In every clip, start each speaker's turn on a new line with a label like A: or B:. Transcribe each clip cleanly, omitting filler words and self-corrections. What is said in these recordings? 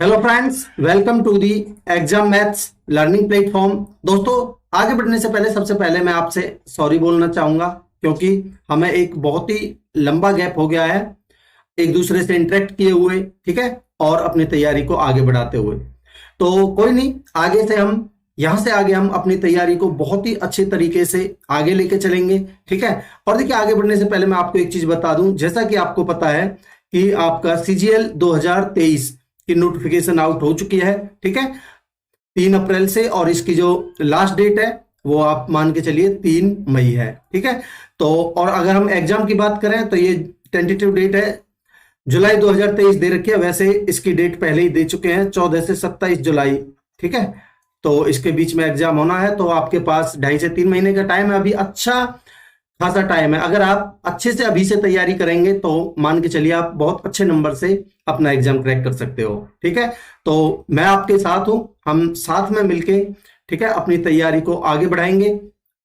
A: Hello friends, welcome to the exam maths learning platform. दोस्तों, आगे बढ़ने से पहले सबसे पहले मैं आपसे सॉरी बोलना चाहूंगा, क्योंकि हमें एक बहुत ही लंबा गैप हो गया है एक दूसरे से इंटरेक्ट किए हुए, ठीक है, और अपनी तैयारी को आगे बढ़ाते हुए। तो कोई नहीं, आगे से हम यहां से आगे हम अपनी तैयारी को बहुत ही अच्छे तरीके से आगे लेके चलेंगे, ठीक है। और देखिए, आगे बढ़ने से पहले मैं आपको एक चीज बता दूं, जैसा कि आपको पता है कि आपका सीजीएल 2023 की नोटिफिकेशन आउट हो चुकी है, ठीक है, 3 अप्रैल से, और इसकी जो लास्ट डेट है वो आप मान के चलिए 3 मई है, ठीक है। तो और अगर हम एग्जाम की बात करें तो ये टेंटेटिव डेट है जुलाई 2023 दे रखी है। वैसे इसकी डेट पहले ही दे चुके हैं, 14 से 27 जुलाई, ठीक है। तो इसके बीच में एग्जाम होना है, तो आपके पास 2.5 से 3 महीने का टाइम है, अभी अच्छा खासा टाइम है। अगर आप अच्छे से अभी से तैयारी करेंगे तो मान के चलिए आप बहुत अच्छे नंबर से अपना एग्जाम क्रैक कर सकते हो, ठीक है। तो मैं आपके साथ हूं, हम साथ में मिलके, ठीक है, अपनी तैयारी को आगे बढ़ाएंगे।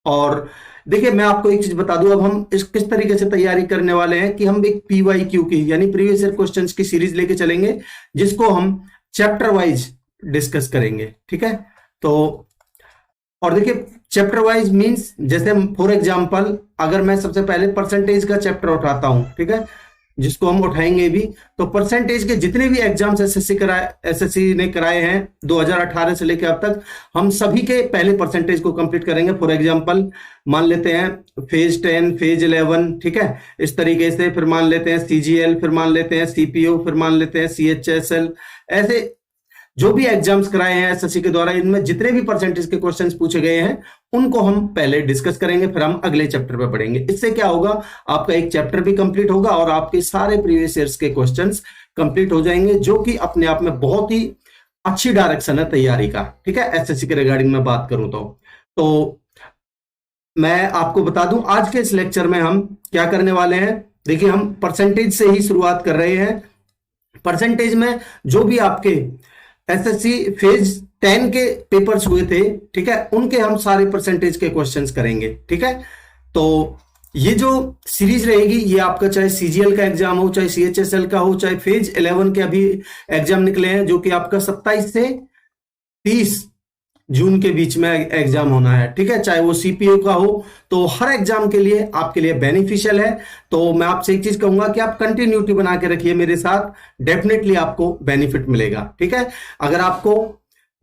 A: और देखिए, मैं आपको एक चीज बता दूं, अब हम इस किस तरीके से तैयारी करने वाले हैं कि हम एक पीवाईक्यू की यानी प्रीवियस ईयर क्वेश्चंस की सीरीज लेके चलेंगे, जिसको हम चैप्टर वाइज डिस्कस करेंगे, ठीक है। तो और देखिए, चैप्टर वाइज मींस जैसे फॉर एग्जांपल अगर मैं सबसे पहले परसेंटेज का चैप्टर उठाता हूं, ठीक है, जिसको हम उठाएंगे भी, तो परसेंटेज के जितने भी एग्जाम्स एसएससी ने कराए हैं 2018 से लेकर अब तक, हम सभी के पहले परसेंटेज को कंप्लीट करेंगे। फॉर एग्जांपल मान लेते हैं फेज 10, फेज 11, ठीक है, इस तरीके से। फिर मान लेते हैं सीजीएल, फिर मान लेते हैं सीपीओ, फिर मान लेते हैं सीएचएसएल। ऐसे जो भी एग्जाम्स कराए हैं एसएससी के द्वारा, इनमें जितने भी परसेंटेज के क्वेश्चंस पूछे गए हैं उनको हम पहले डिस्कस करेंगे, फिर हम अगले चैप्टर पे पढ़ेंगे। इससे क्या होगा, आपका एक चैप्टर भी कंप्लीट होगा और आपके सारे प्रीवियस ईयर्स के क्वेश्चंस कंप्लीट हो जाएंगे, जो कि अपने आप में बहुत ही अच्छी डायरेक्शन है तैयारी का, ठीक है, एसएससी के रिगार्डिंग में बात करूं तो मैं आपको बता दूं, आज के इस लेक्चर में हम क्या करने वाले हैं। देखिए, हम परसेंटेज से ही शुरुआत कर रहे हैं। परसेंटेज में जो भी आपके एसएससी फेज 10 के पेपर्स हुए थे, ठीक है, उनके हम सारे परसेंटेज के क्वेश्चंस करेंगे, ठीक है। तो ये जो सीरीज रहेगी, ये आपका चाहे सीजीएल का एग्जाम हो, चाहे सीएचएसएल का हो, चाहे फेज 11 के अभी एग्जाम निकले हैं, जो कि आपका 27 से 30 जून के बीच में एग्जाम होना है, ठीक है, चाहे वो सीपीओ का हो। तो हर एग्जाम के लिए आपके लिए बेनिफिशियल है। तो मैं आपसे एक चीज कहूंगा कि आप कंटिन्यूटी बना के रखिए मेरे साथ, डेफिनेटली आपको बेनिफिट मिलेगा, ठीक है। अगर आपको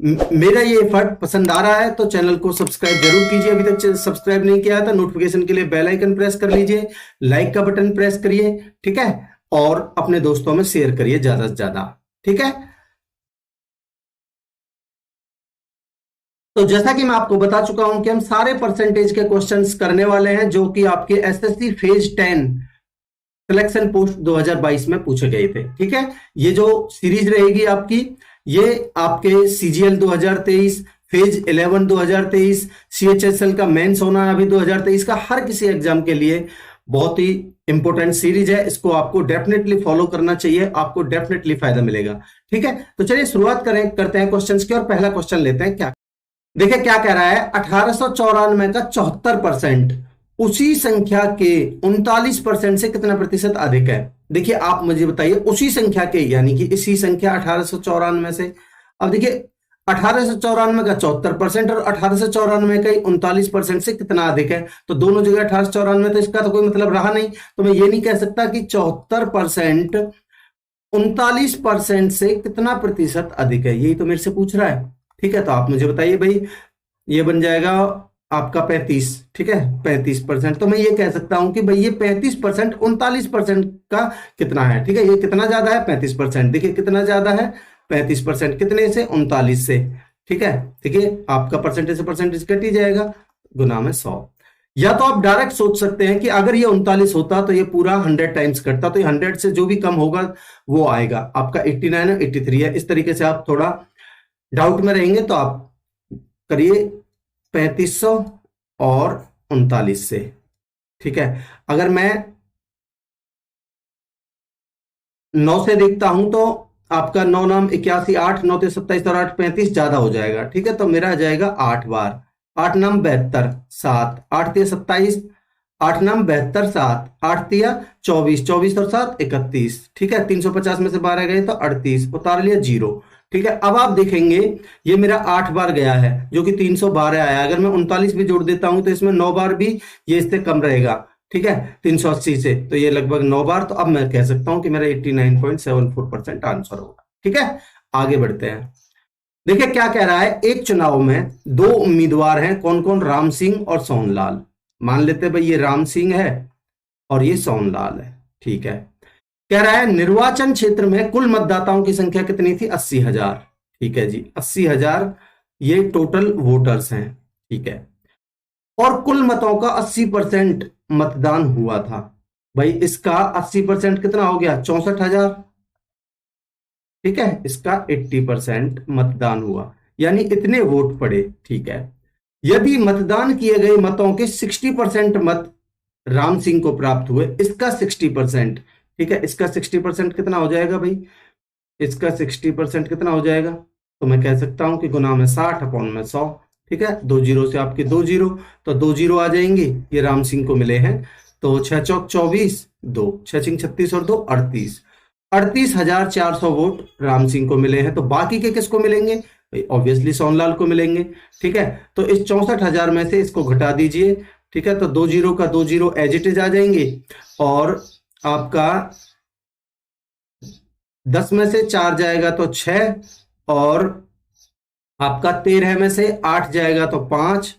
A: मेरा ये एफर्ट पसंद आ रहा है तो चैनल को सब्सक्राइब जरूर कीजिए, अभी तक सब्सक्राइब नहीं किया था। नोटिफिकेशन के लिए बेल आइकन प्रेस कर लीजिए, लाइक का बटन प्रेस करिए, ठीक है, और अपने दोस्तों में शेयर करिए ज्यादा से ज्यादा, ठीक है। तो जैसा कि मैं आपको बता चुका हूं कि हम सारे परसेंटेज के क्वेश्चंस करने वाले हैं, जो कि आपके एसएससी फेज 10 सिलेक्शन पोस्ट 2022 में पूछे गए थे, ठीक है। ये जो सीरीज रहेगी आपकी, ये आपके सीजीएल 2023, फेज 11 2023, सीएचएसएल का मेंस होना है अभी 2023 का, हर किसी एग्जाम के लिए बहुत ही इंपॉर्टेंट सीरीज है। इसको आपको डेफिनेटली फॉलो करना चाहिए, आपको डेफिनेटली फायदा मिलेगा, ठीक है। तो चलिए शुरुआत करते हैं क्वेश्चंस की, और पहला क्वेश्चन लेते हैं। क्या देखिए, क्या कह रहा है, 1894 का 74% उसी संख्या के 39% से कितना प्रतिशत अधिक है। देखिए, आप मुझे बताइए, उसी संख्या के यानी कि इसी संख्या 1894 से। अब देखिए, 1894 का 74% और 1894 का 39% से कितना अधिक है, तो दोनों जगह 1894, तो इसका तो कोई मतलब रहा नहीं। तो मैं ये नहीं कह सकता कि 74% 39% से कितना प्रतिशत अधिक है, यही तो मेरे से पूछ रहा है, ठीक है। तो आप मुझे बताइए भाई, ये बन जाएगा आपका 35, ठीक है, 35%। तो मैं ये कह सकता हूं कि भाई ये 35% 39% का कितना है, ठीक है, ये कितना ज्यादा है, 35%। देखिए कितना ज्यादा है, 35%, कितने से, 39 से, ठीक है। देखिए, आपका परसेंटेज से परसेंटेज कट ही जाएगा, गुना में 100। या तो आप डायरेक्ट सोच सकते हैं कि अगर ये 39 होता तो ये पूरा 100 टाइम्स कटता, तो ये 100 से जो भी कम होगा वो आएगा। आपका 89 है, 83 है, इस तरीके से आप थोड़ा डाउट में रहेंगे तो आप करिए 3500 और 39 से, ठीक है। अगर मैं 9 से देखता हूं तो आपका 9 नाम 81, 8 9 से 27 और 8 35 ज्यादा हो जाएगा, ठीक है। तो मेरा आ जाएगा 8 बार, 8 नाम 72, 7 8 से 27, 8 नाम 72, 7 8 तिया 24, 24 और 7 31, ठीक है। 350 में से 12 गए तो 38, उतार लिया 0, ठीक है। अब आप देखेंगे ये मेरा 8 बार गया है जो कि 312 आया। अगर मैं 39 भी जोड़ देता हूं तो इसमें 9 बार भी ये इससे कम रहेगा, ठीक है, 380 से, तो ये लगभग 9 बार। तो अब मैं कह सकता हूं कि मेरा 89.74% आंसर होगा, ठीक है। आगे बढ़ते हैं। देखिए क्या कह रहा है, एक चुनाव में 2 उम्मीदवार हैं, कौन कौन, राम सिंह और सोनलाल। मान लेते हैं भाई ये राम सिंह है और ये सोनलाल है, ठीक है। कह रहा है निर्वाचन क्षेत्र में कुल मतदाताओं की संख्या कितनी थी, 80,000, ठीक है जी, 80,000 ये टोटल वोटर्स हैं, ठीक है। और कुल मतों का 80% मतदान हुआ था। भाई इसका 80% कितना हो गया, 64,000, ठीक है। इसका 80% मतदान हुआ, यानी इतने वोट पड़े, ठीक है। यदि मतदान किए गए मतों के 60% मत राम सिंह को प्राप्त हुए, इसका 60%, ठीक है, इसका 60% कितना हो जाएगा भाई, इसका 60% कितना हो जाएगा, तो मैं कह सकता हूं कि गुना में 60 अपॉन में 100, ठीक है। 2 जीरो से आपके 2 जीरो, तो 2 जीरो आ जाएंगे, ये राम सिंह को मिले हैं। तो 6 चौक 24, 2 6 छिंग 36 और 2 38, 38,400 वोट राम सिंह को मिले हैं। तो बाकी के किसको मिलेंगे, ऑब्वियसली सोनलाल को मिलेंगे, ठीक है। तो इस 64,000 में से इसको घटा दीजिए, ठीक है। तो 2 जीरो का 2 जीरो एज इट इज आ जाएंगे, और आपका 10 में से 4 जाएगा तो 6, और आपका 13 में से 8 जाएगा तो 5,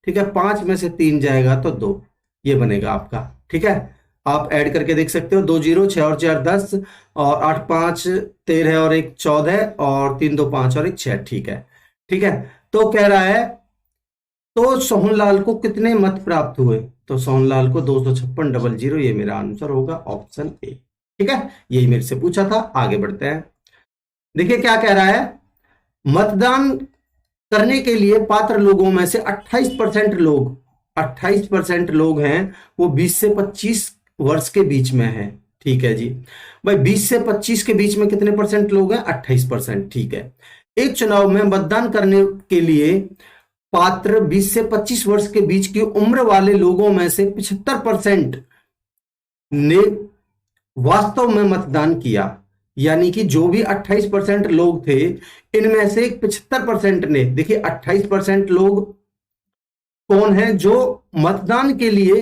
A: ठीक है। 5 में से 3 जाएगा तो 2, ये बनेगा आपका, ठीक है। आप ऐड करके देख सकते हो, 2 जीरो, 6 और 4 10, और 8 5 13 और 1 14, और 3 2 5 और 1 6, ठीक है, ठीक है। तो कह रहा है तो सोहनलाल को कितने मत प्राप्त हुए, तो सोहनलाल को 256,000, ये मेरा आंसर होगा, ऑप्शन ए, ठीक है। यही मेरे से पूछा था। आगे बढ़ते हैं। देखिए क्या कह रहा है, मतदान करने के लिए पात्र लोगों में से 28% लोग हैं वो 20 से 25 वर्ष के बीच में हैं, ठीक है जी। भाई 20 से 25 के बीच में कितने परसेंट लोग हैं, 28%, ठीक है। एक चुनाव में मतदान करने के लिए पात्र 20 से 25 वर्ष के बीच की उम्र वाले लोगों में से 75% ने वास्तव में मतदान किया, यानी कि जो भी 28% लोग थे इनमें से 75% ने, देखिए 28% लोग कौन है जो मतदान के लिए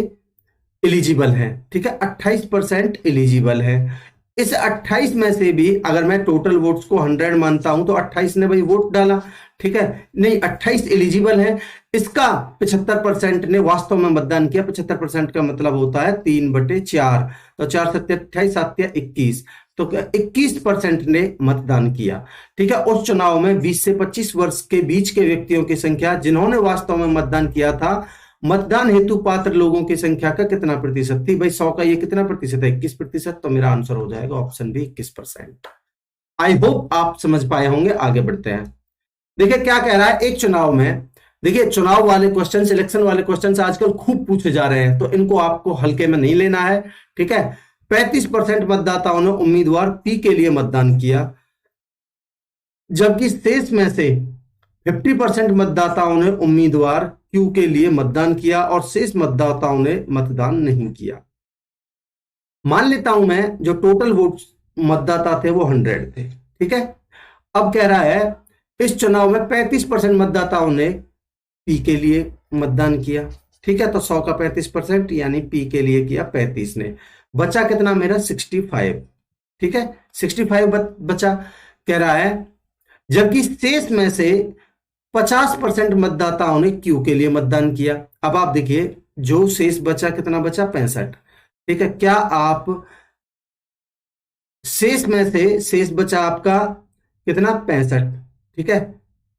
A: एलिजिबल हैं, ठीक है, 28% एलिजिबल है। इस 28 में से भी अगर मैं टोटल वोट्स को 100 मानता हूं तो 28 ने भाई वोट डाला, ठीक है, नहीं 28 एलिजिबल है, इसका 75% ने वास्तव में मतदान किया। 75% का मतलब होता है 3/4, तो 4 7 28 7 21, तो 21% ने मतदान किया, ठीक है। उस चुनाव में 20 से 25 वर्ष के बीच के व्यक्तियों की संख्या जिन्होंने वास्तव में मतदान किया था, मतदान हेतु पात्र लोगों की संख्या का कितना प्रतिशत थी, भाई 100 का ये कितना प्रतिशत है, 21%, तो मेरा आंसर हो जाएगा ऑप्शन बी, 21%। आई होप आप समझ पाए होंगे। आगे बढ़ते हैं। देखिए क्या कह रहा है, एक चुनाव में, देखिए चुनाव वाले क्वेश्चन, सिलेक्शन वाले क्वेश्चन आजकल खूब पूछे जा रहे हैं, तो इनको आपको हल्के में नहीं लेना है, ठीक है। 35% मतदाताओं ने उम्मीदवार पी के लिए मतदान किया, जबकि शेष में से 50% मतदाताओं ने उम्मीदवार क्यू के लिए मतदान किया और शेष मतदाताओं ने मतदान नहीं किया। मान लेता हूं मैं जो टोटल वोट मतदाता थे वो 100 थे, ठीक है। अब कह रहा है इस चुनाव में 35% मतदाताओं ने पी के लिए मतदान किया, ठीक है, तो 100 का 35% यानी पी के लिए किया 35 ने, बचा कितना मेरा 65, ठीक है, 65 बचा। कह रहा है जबकि शेष में से 50% मतदाताओं ने क्यू के लिए मतदान किया। अब आप देखिए जो शेष बचा कितना बचा, 65, ठीक है। क्या आप शेष में से शेष बचा आपका कितना, 65, ठीक है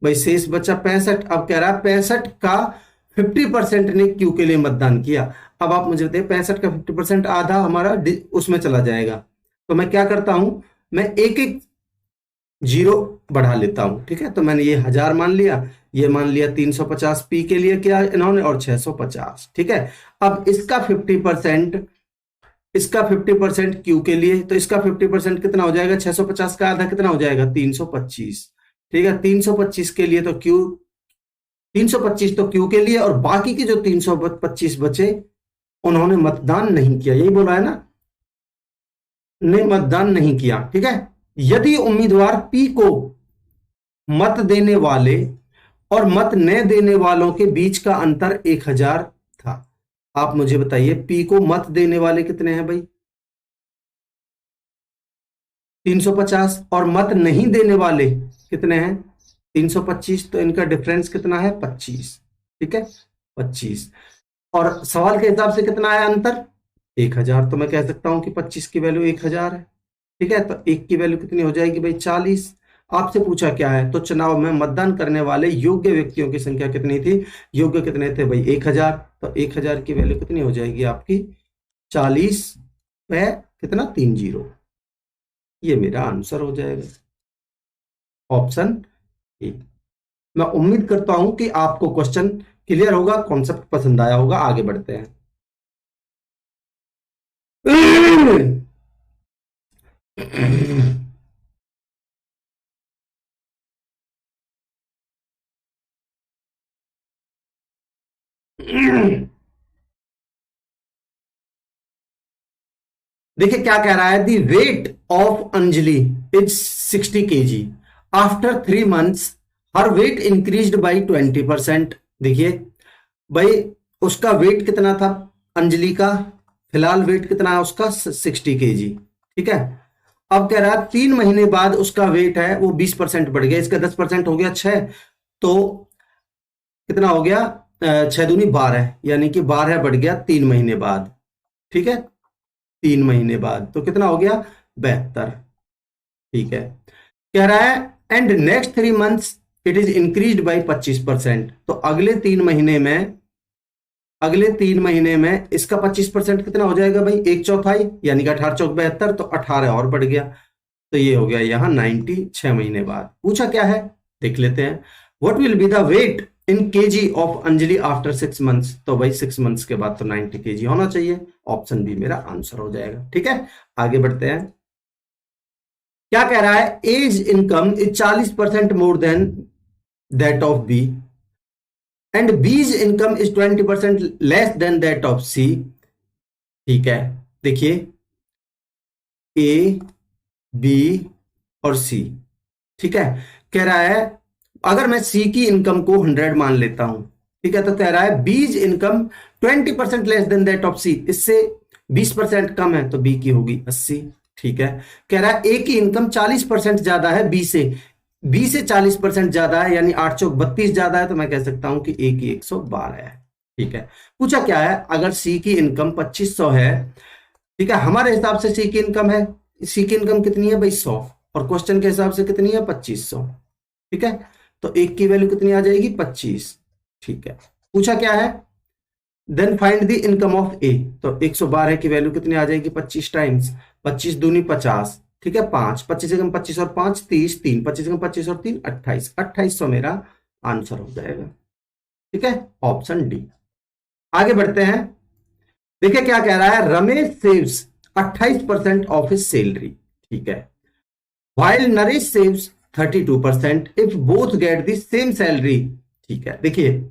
A: भाई, शेष बचा 65। अब कह रहा है 65 का 50% ने क्यू के लिए मतदान किया। अब आप मुझे बताइए 65 का 50% आधा हमारा उसमें चला जाएगा, तो मैं क्या करता हूं, मैं एक एक जीरो बढ़ा लेता हूं, ठीक है। तो मैंने ये 1000 मान लिया, ये मान लिया 350 पी के लिए किया इन्होंने, और 650, ठीक है। अब इसका 50%, इसका 50% क्यू के लिए, तो इसका 50% कितना हो जाएगा, 650 का आधा कितना हो जाएगा, 325, ठीक है। 325 के लिए तो क्यू, 325 तो क्यू के लिए, और बाकी के जो 325 बचे उन्होंने मतदान नहीं किया, यही बोला है ना, ने मतदान नहीं किया। ठीक है, यदि उम्मीदवार पी को मत देने वाले और मत न देने वालों के बीच का अंतर 1000 था। आप मुझे बताइए पी को मत देने वाले कितने हैं भाई? 350। और मत नहीं देने वाले कितने हैं? 325। तो इनका डिफरेंस कितना है? 25। ठीक है, 25। और सवाल के हिसाब से कितना है अंतर? 1000। तो मैं कह सकता हूं कि 25 की वैल्यू 1000 है। ठीक है, तो एक की वैल्यू कितनी हो जाएगी भाई? 40। आपसे पूछा क्या है? तो चुनाव में मतदान करने वाले योग्य व्यक्तियों की संख्या कितनी थी? योग्य कितने थे भाई? 1000। तो 1000 की वैल्यू कितनी हो जाएगी आपकी? 40 पे कितना? 30। ये मेरा आंसर हो जाएगा, ऑप्शन ए। मैं उम्मीद करता हूं कि आपको क्वेश्चन क्लियर होगा, कॉन्सेप्ट पसंद आया होगा। आगे बढ़ते हैं। देखिए क्या कह रहा है, the weight of Anjali is 60 kg। After 3 months her weight increased by 20%। देखिए भाई उसका वेट कितना था अंजलि का? फिलहाल वेट कितना है उसका? 60 kg। ठीक है, अब कह रहा है 3 महीने बाद उसका वेट है वो 20% बढ़ गया, इसका 10% हो गया 6। तो कितना हो गया? 6 दूनी 12, यानी कि 12 बढ़ गया 3 महीने बाद। ठीक है, 3 महीने बाद तो कितना हो गया? 72। ठीक है, कह रहा है and next 3 months it is increased by 25%। तो अगले 3 महीने में इसका 25% कितना हो जाएगा भाई? 1/4, यानी कि 18 चौक 72, तो 18 और बढ़ गया। तो ये हो गया यहां 90 6 महीने बाद। पूछा क्या है देख लेते हैं। What will be the weight in KG of Anjali after 6 months? तो भाई 6 months के बाद तो 90 kg होना चाहिए। ऑप्शन बी मेरा आंसर हो जाएगा। ठीक है, आगे बढ़ते हैं। क्या कह रहा है? As income is 40% more than that of B and B's income is 20% less than that of C. ठीक है, देखिए ए, बी और सी। ठीक है, कह रहा है अगर मैं सी की इनकम को 100 मान लेता हूं, ठीक है, तो कह रहा है B's income 20% less than that of C, इससे 20% कम है तो बी की होगी 80। ठीक है, कह रहा है ए की इनकम 40% ज्यादा है बी से 40% ज्यादा है, यानी 8 चौक 32 ज्यादा है, तो मैं कह सकता हूं कि ए की 112 है। ठीक है, पूछा क्या है? अगर सी की इनकम 2500 है, ठीक है, हमारे हिसाब से सी की इनकम कितनी है भाई? 100। और क्वेश्चन के हिसाब से कितनी है? 2500। ठीक है, तो एक की वैल्यू कितनी आ जाएगी? 25। ठीक है, पूछा क्या है? Then find the income of A. तो 112 की वैल्यू कितनी आ जाएगी? 25 टाइम्स 25 दूनी 50। ठीक है, 5 25 एकम 25 और 5 30, 3 25 एकम 25 और 3 28, 2800 मेरा आंसर हो जाएगा। ठीक है, ऑप्शन डी। आगे बढ़ते हैं। देखिए क्या कह रहा है, Ramesh saves 28% of his salary. ठीक है, while Naresh saves 32% if both get the same salary. ठीक है, देखिए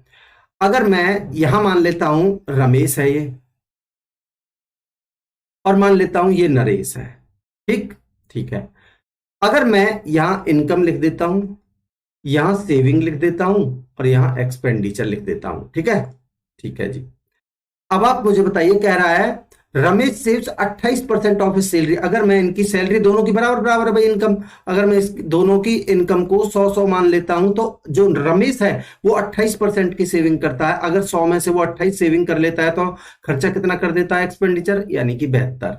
A: अगर मैं यहां मान लेता हूं रमेश है ये, और मान लेता हूं ये नरेश है। ठीक ठीक है, अगर मैं यहां इनकम लिख देता हूं, यहां सेविंग लिख देता हूं, और यहां एक्सपेंडिचर लिख देता हूं। ठीक है, ठीक है जी। अब आप मुझे बताइए, कह रहा है Ramesh saves 28% of his salary. अगर मैं इनकी सैलरी दोनों की बराबर बराबर है भाई इनकम, अगर मैं इस दोनों की इनकम को 100 मान लेता हूं, तो जो रमेश है वो 28% की सेविंग करता है। अगर 100 में से वो 28 सेविंग कर लेता है तो खर्चा कितना कर देता है एक्सपेंडिचर? यानी कि 72।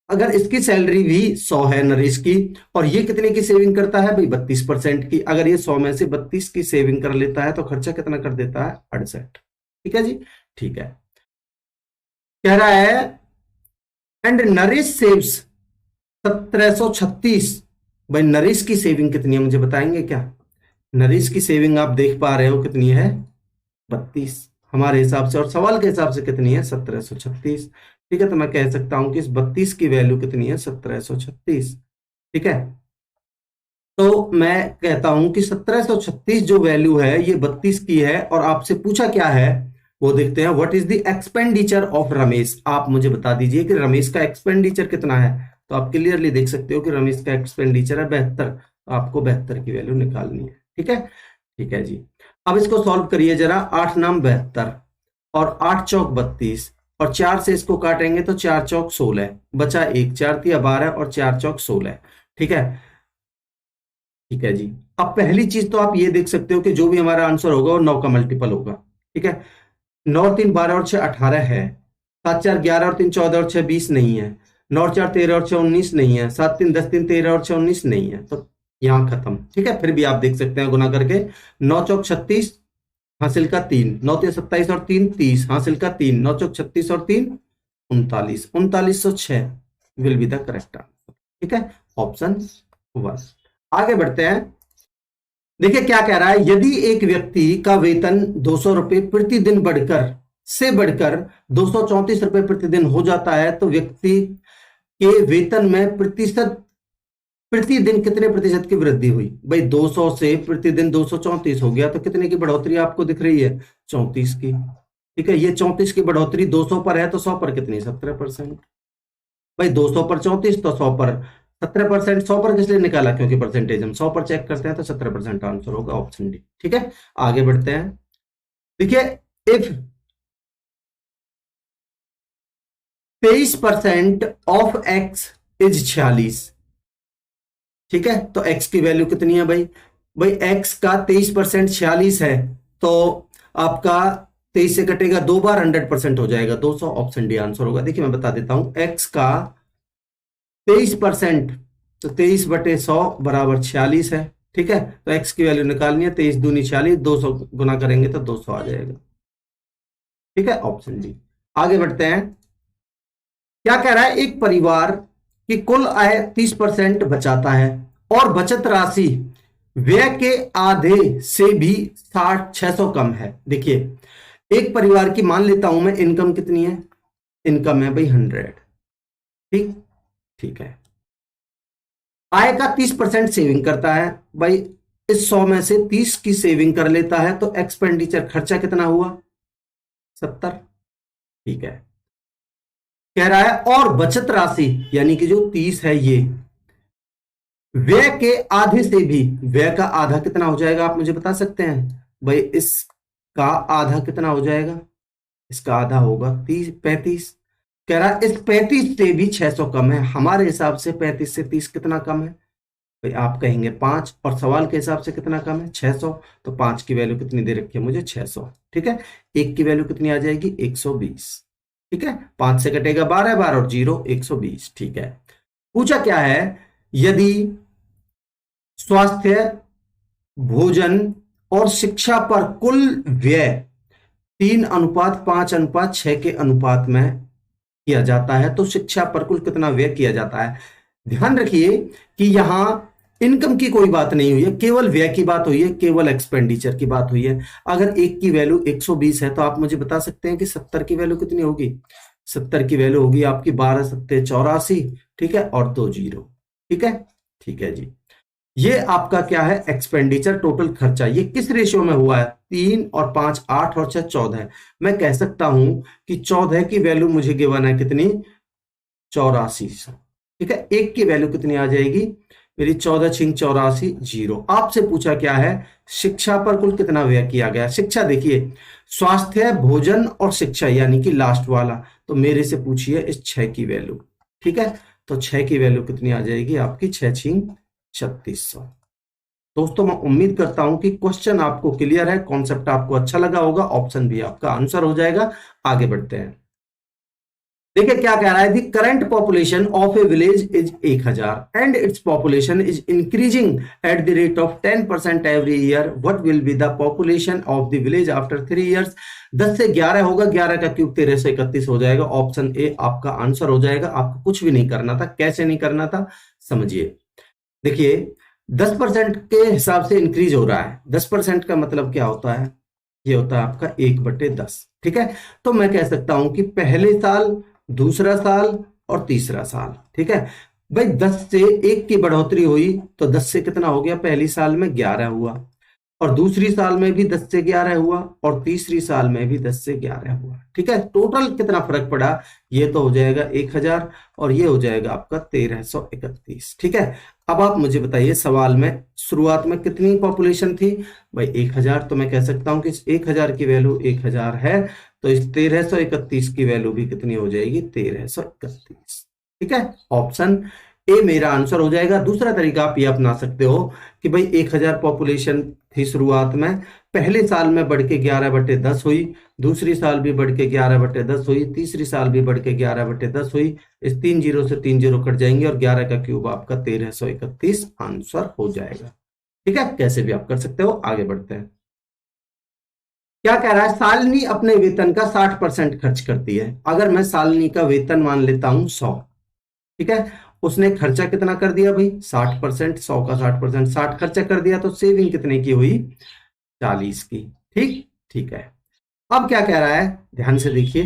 A: अगर इसकी सैलरी भी 100 है नरेश की, और ये कितने की सेविंग करता है भाई? 32% की। अगर ये 100 में से 32 की सेविंग कर लेता है तो खर्चा कितना कर देता है? 68। ठीक है जी, ठीक है। कह रहा है एंड नरेश सेव्स 1736। भाई नरेश की सेविंग कितनी है मुझे बताएंगे क्या? नरेश की सेविंग आप देख पा रहे हो कितनी है? 32 हमारे हिसाब से, और सवाल के हिसाब से कितनी है? 1736। ठीक है, तो मैं कह सकता हूं कि इस 32 की वैल्यू कितनी है? 1736। ठीक है, तो मैं कहता हूं कि 1736 जो वैल्यू है ये 32 की है, और आपसे पूछा क्या है? वो देखते हैं। What is the expenditure of Ramesh, आप मुझे बता दीजिए कि रमेश का एक्सपेंडिचर कितना है। तो आप क्लियरली देख सकते हो कि रमेश का एक्सपेंडिचर है 72, तो आपको 72 की वैल्यू निकालनी है। ठीक है, ठीक है जी। अब इसको सॉल्व करिए जरा। 8 नाम 72 और 8 चौक 32 और 4 से इसको काटेंगे तो 4 चौक 16, बचा 1, 4 तिया 12 और 4 चौक 16। ठीक है, ठीक है जी। अब पहली चीज तो आप ये देख सकते हो कि जो भी हमारा आंसर होगा वो 9 का मल्टीपल होगा। ठीक है, 9 और 3 12 और 6 18 है, 7 4 11 और 3 14 और 6 20 नहीं है, 9 और 4 13 और 6 19 नहीं है, 7 3 10 3 13 और 6 19 नहीं है, तो यहां खत्म। ठीक है, फिर भी आप देख सकते हैं गुना करके 9 चौक 36 हासिल का 3, 9 तिया 27 और 3 30 हासिल का 3, 9 चौक 36 और 3 39, 3906 will be the correct answer. ठीक है, ऑप्शन 1। आगे बढ़ते हैं। देखिए क्या कह रहा है, यदि एक व्यक्ति का वेतन 200 रुपए प्रतिदिन बढ़कर 234 रुपए प्रतिदिन हो जाता है, तो व्यक्ति के वेतन में प्रतिदिन कितने प्रतिशत की वृद्धि हुई। भाई 200 से प्रतिदिन 234 हो गया, तो कितने की बढ़ोतरी आपको दिख रही है, 34 की। ठीक है, ये 34 की बढ़ोतरी 200 पर है, तो 100 पर कितनी, 17%। भाई 200 पर 34 तो 100 पर 17%। 100 पर किस लिए निकाला, क्योंकि परसेंटेज हम 100 पर चेक करते हैं, तो 17% आंसर होगा ऑप्शन डी। ठीक है, आगे बढ़ते हैं। देखिए, इफ 23% ऑफ एक्स इज 46। ठीक है, तो एक्स की वैल्यू कितनी है भाई, एक्स का 23% 46 है, तो आपका 23 से कटेगा 2 बार, 100% हो जाएगा 200, ऑप्शन डी आंसर होगा। देखिए मैं बता देता हूं, एक्स का 23%, तो 23/100 बराबर 46 है। ठीक है, तो एक्स की वैल्यू निकालनी है, 23 दूनी 46, 200 गुना करेंगे तो 200 आ जाएगा। ठीक है, ऑप्शन डी। आगे बढ़ते हैं। क्या कह रहा है, एक परिवार की कुल आय 30% बचाता है और बचत राशि व्यय के आधे से भी 600 कम है। देखिए, एक परिवार की मान लेता हूं मैं, इनकम कितनी है, इनकम है भाई 100। ठीक, ठीक है, आय का 30% सेविंग करता है। भाई इस 100 में से 30 की सेविंग कर लेता है, तो एक्सपेंडिचर खर्चा कितना हुआ, 70। ठीक है, कह रहा है और बचत राशि यानी कि जो 30 है, ये व्यय के आधे से भी, व्यय का आधा कितना हो जाएगा आप मुझे बता सकते हैं। भाई इसका आधा कितना हो जाएगा, इसका आधा होगा 35। कह रहा है इस 35 से भी 600 कम है। हमारे हिसाब से 35 से 30 कितना कम है, भाई आप कहेंगे 5, और सवाल के हिसाब से कितना कम है, 600। तो 5 की वैल्यू कितनी दे रखी है मुझे, 600। ठीक है, 1 की वैल्यू कितनी आ जाएगी, 120। ठीक है, 5 से कटेगा 12 12 और 0, 120। ठीक है, पूछा क्या है, यदि स्वास्थ्य, भोजन और शिक्षा पर कुल व्यय 3:5:6 के अनुपात में किया जाता है, तो शिक्षा पर कुल कितना व्यय किया जाता है। ध्यान रखिए कि यहां इनकम की कोई बात नहीं हुई है, केवल व्यय की बात हुई है, केवल एक्सपेंडिचर की बात हुई है। अगर एक की वैल्यू 120 है, तो आप मुझे बता सकते हैं कि 70 की वैल्यू कितनी होगी। 70 की वैल्यू होगी आपकी 12 7 84। ठीक है, और 2 0। ठीक है, ठीक है जी। ये आपका क्या है, एक्सपेंडिचर टोटल खर्चा। ये किस रेशियो में हुआ है, 3 और 5 8 और 6 14। मैं कह सकता हूं कि 14 की वैल्यू मुझे गिवन है कितनी, 84। ठीक है, 1 की वैल्यू कितनी आ जाएगी मेरी, 14 6 84 0। आपसे पूछा क्या है, शिक्षा पर कुल कितना व्यय किया गया। शिक्षा देखिए, स्वास्थ्य, भोजन और शिक्षा यानी कि लास्ट वाला, तो मेरे से पूछिए इस 6 की वैल्यू। ठीक है, तो 6 की वैल्यू कितनी आ जाएगी आपकी, 6 6 3600। दोस्तों मैं उम्मीद करता हूं कि क्वेश्चन आपको क्लियर है, कॉन्सेप्ट आपको अच्छा लगा होगा, ऑप्शन भी आपका आंसर हो जाएगा। आगे बढ़ते हैं। देखिए क्या कह रहा है, the current population of A village is 1000 and its population is increasing at the rate of 10% every year. What will be the population of the village after 3 years. 10 से 11 होगा, 11 का क्यूब 13 से 31 हो जाएगा। ऑप्शन ए आपका answer हो जाएगा। आपको कुछ भी नहीं करना था। कैसे नहीं करना था समझिए। देखिए 10% के हिसाब से इंक्रीज हो रहा है। 10% का मतलब क्या होता है, ये होता है आपका 1/10। ठीक है, तो मैं कह सकता हूं कि पहले साल, दूसरा साल और तीसरा साल। ठीक है भाई, 10 से 1 की बढ़ोतरी हुई, तो 10 से कितना हो गया, पहली साल में 11 हुआ, और दूसरी साल में भी 10 से 11 हुआ, और तीसरी साल में भी 10 से 11 हुआ। ठीक है, टोटल कितना फर्क पड़ा, ये तो हो जाएगा 1000 और ये हो जाएगा आपका 1331। ठीक है, अब आप मुझे बताइए सवाल में शुरुआत में कितनी पॉपुलेशन थी भाई 1000, तो मैं कह सकता हूं कि इस 1000 की वैल्यू 1000 है, तो इस 1331 की वैल्यू भी कितनी हो जाएगी 1331। ठीक है, ऑप्शन ए मेरा आंसर हो जाएगा। दूसरा तरीका आप ये अपना सकते हो कि भाई 1000 पॉपुलेशन थी शुरुआत में, पहले साल में बढ़ के 11/10 हुई, दूसरी साल भी बढ़ के 11/10 हुई, तीसरी साल भी बढ़ के 11/10 हुई। इस 3 जीरो से 3 जीरो कट जाएंगे और 11 का क्यूब आपका 1331 आंसर हो जाएगा। ठीक है, कैसे भी आप कर सकते हो। आगे बढ़ते हैं। क्या कह रहा है, शालिनी अपने वेतन का 60% खर्च करती है। अगर मैं शालिनी का वेतन मान लेता हूं 100, ठीक है, उसने खर्चा कितना कर दिया भाई 60%, 100 का 60%, 60 खर्चा कर दिया, तो सेविंग कितने की हुई 40 की। ठीक ठीक है, अब क्या कह रहा है, ध्यान से देखिए,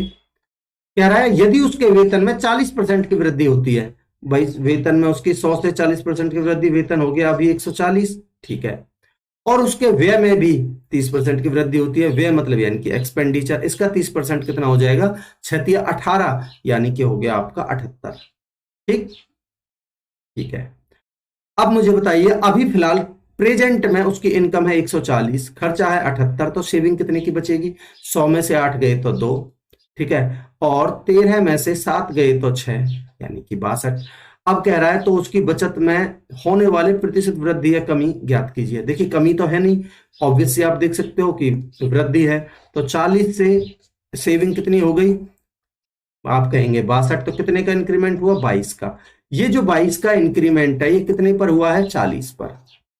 A: कह रहा है यदि उसके वेतन में 40% की वृद्धि होती है, भाई वेतन में उसकी 100 से 40% की वृद्धि, वेतन हो गया अभी 140, ठीक है, और उसके व्यय में भी 30% की वृद्धि होती है, व्यय मतलब यानी कि एक्सपेंडिचर, इसका 30% कितना हो जाएगा 6 18, यानी कि हो गया आपका 78। ठीक ठीक है, अब मुझे बताइए अभी फिलहाल प्रेजेंट में उसकी इनकम है 140, खर्चा है 78, तो सेविंग कितने की बचेगी, 100 में से 8 गए तो 2, ठीक है, और 13 में से 7 गए तो 6, यानी कि 62। अब कह रहा है तो उसकी बचत में होने वाले प्रतिशत वृद्धि या कमी ज्ञात कीजिए। देखिए कमी तो है नहीं, ऑब्वियसली आप देख सकते हो कि वृद्धि है, तो 40 से सेविंग कितनी हो गई, आप कहेंगे 62, तो कितने का इंक्रीमेंट हुआ 22 का। ये जो 22 का इंक्रीमेंट है ये कितने पर हुआ है 40 पर,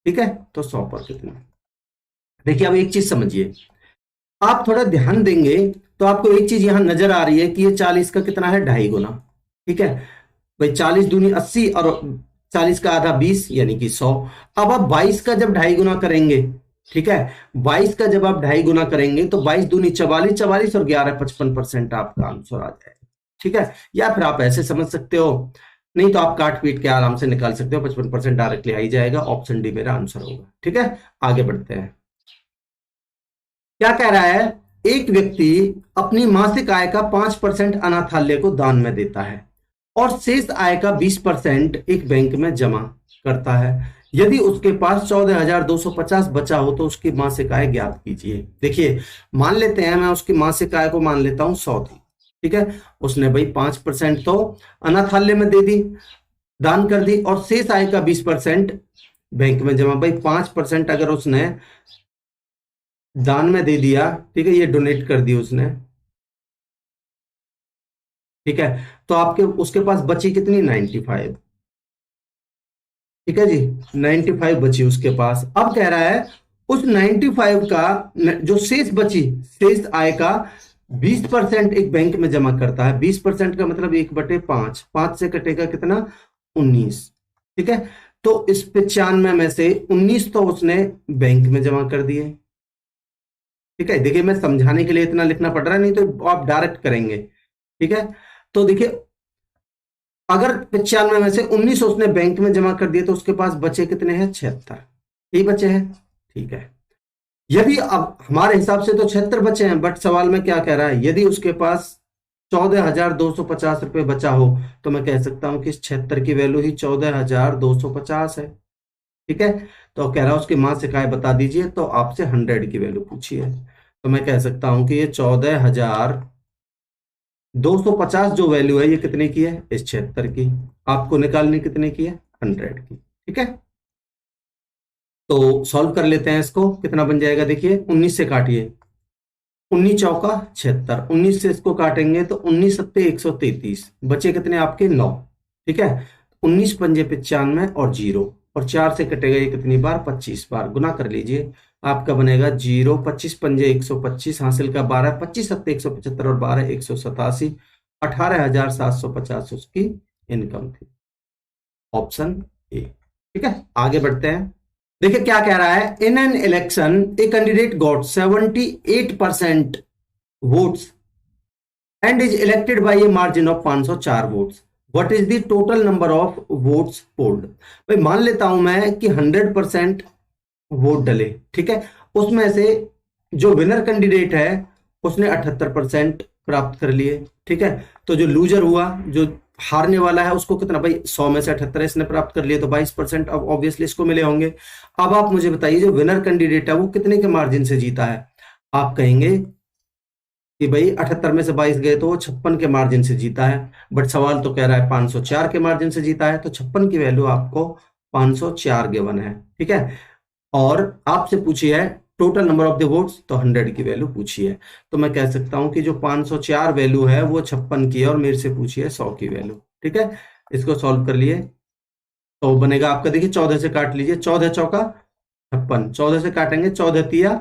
A: ठीक है, तो 100 पर कितना। देखिए अब एक चीज समझिए, आप थोड़ा ध्यान देंगे तो आपको एक चीज यहां नजर आ रही है कि ये 40 का कितना है 2.5 गुना। ठीक है भाई, 40 दूनी 80 और 40 का आधा 20 यानी कि 100। अब आप 22 का जब 2.5 गुना करेंगे, ठीक है, 22 का जब आप 2.5 गुना करेंगे तो 22 दूनी 44, 44 और 11 55% आपका आंसर आ जाएगा। ठीक है, या फिर आप ऐसे समझ सकते हो, नहीं तो आप काट पीट के आराम से निकाल सकते हो, 55% डायरेक्टली आ ही जाएगा। ऑप्शन डी मेरा आंसर होगा। ठीक है, आगे बढ़ते हैं। क्या कह रहा है, एक व्यक्ति अपनी मासिक आय का 5% अनाथालय को दान में देता है और शेष आय का 20% एक बैंक में जमा करता है। यदि उसके पास 14,250 बचा हो तो उसकी मासिक आय ज्ञात कीजिए। देखिए मान लेते हैं, मैं उसकी मासिक आय को मान लेता हूं 100 थी, ठीक है, उसने भाई 5% तो अनाथालय में दे दी, दान कर दी, और शेष आय का 20% बैंक में जमा। भाई 5% अगर उसने दान में दे दिया, ठीक है, ये डोनेट कर दी उसने, ठीक है, तो आपके उसके पास बची कितनी 95। ठीक है जी, 95 बची उसके पास। अब कह रहा है उस 95 का जो शेष बची, शेष आय का 20% एक बैंक में जमा करता है। 20% का मतलब 1/5, 5 से कटेगा कितना 19। ठीक है, तो इस 95 में से 19 तो उसने बैंक में जमा कर दिए। ठीक है, देखिए मैं समझाने के लिए इतना लिखना पड़ रहा है, नहीं तो आप डायरेक्ट करेंगे। ठीक है, तो देखिए अगर 95 में से 19 उसने बैंक में जमा कर दिए तो उसके पास बचे कितने हैं 76, यही बचे हैं। ठीक है, यदि अब हमारे हिसाब से तो 76 बचे हैं, बट सवाल में क्या कह रहा है, यदि उसके पास 14,250 रुपए बचा हो तो मैं कह सकता हूं कि 76 की वैल्यू ही 14,250 है। ठीक है, तो कह रहा है उसकी मासिक आय बता दीजिए, तो आपसे 100 की वैल्यू पूछी है, तो मैं कह सकता हूं कि ये 14,250 जो वैल्यू है ये कितने की है इस 76 की, आपको निकालनी कितने की है 100 की। ठीक है, तो सॉल्व कर लेते हैं इसको, कितना बन जाएगा, देखिए 19 से काटिए, 19 चौका 76, 19 से इसको काटेंगे तो 19 सत्ते 133, बचे कितने आपके 9। ठीक है, 19 पंजे 95 और 0, और 4 से कटेगा ये कितनी बार 25 बार, गुना कर लीजिए, आपका बनेगा 0, 25 पंजे 125, हासिल का 12, 25 सत्ते 175 और 12 187, 18,750 उसकी इनकम थी। Option A. ठीक है, आगे बढ़ते हैं। देखिए क्या कह रहा है, in an election a candidate got 78% votes and is elected by a margin of 504 votes, what is the total number of votes polled. भाई मान लेता हूं मैं कि 100% वोट डले, ठीक है। उसमें से जो विनर कैंडिडेट है उसने 78% प्राप्त कर लिए, ठीक है। तो जो लूजर हुआ, जो हारने वाला है, उसको कितना भाई 100 में से 78 इसने प्राप्त कर लिए, तो 22% अब ऑब्वियसली इसको मिले होंगे। अब आप मुझे बताइए जो विनर कैंडिडेट है वो कितने के मार्जिन से जीता है। आप कहेंगे कि भाई 78 में से 22 गए तो वो 56 के मार्जिन से जीता है, बट सवाल तो कह रहा है 504 के मार्जिन से जीता है, तो 56 की वैल्यू आपको 504 गिवन है, ठीक है। और आपसे पूछी है total number of the votes, तो 100 की वैल्यू पूछी है। तो मैं कह सकता हूं कि जो 504 वैल्यू है वो 56 की है, और मेरे से पूछी है 100 की वैल्यू, ठीक है। इसको सॉल्व कर लिए तो बनेगा आपका, देखिए 14 से काट लीजिए, 14 चौका 56, 14 से काटेंगे 14 तिया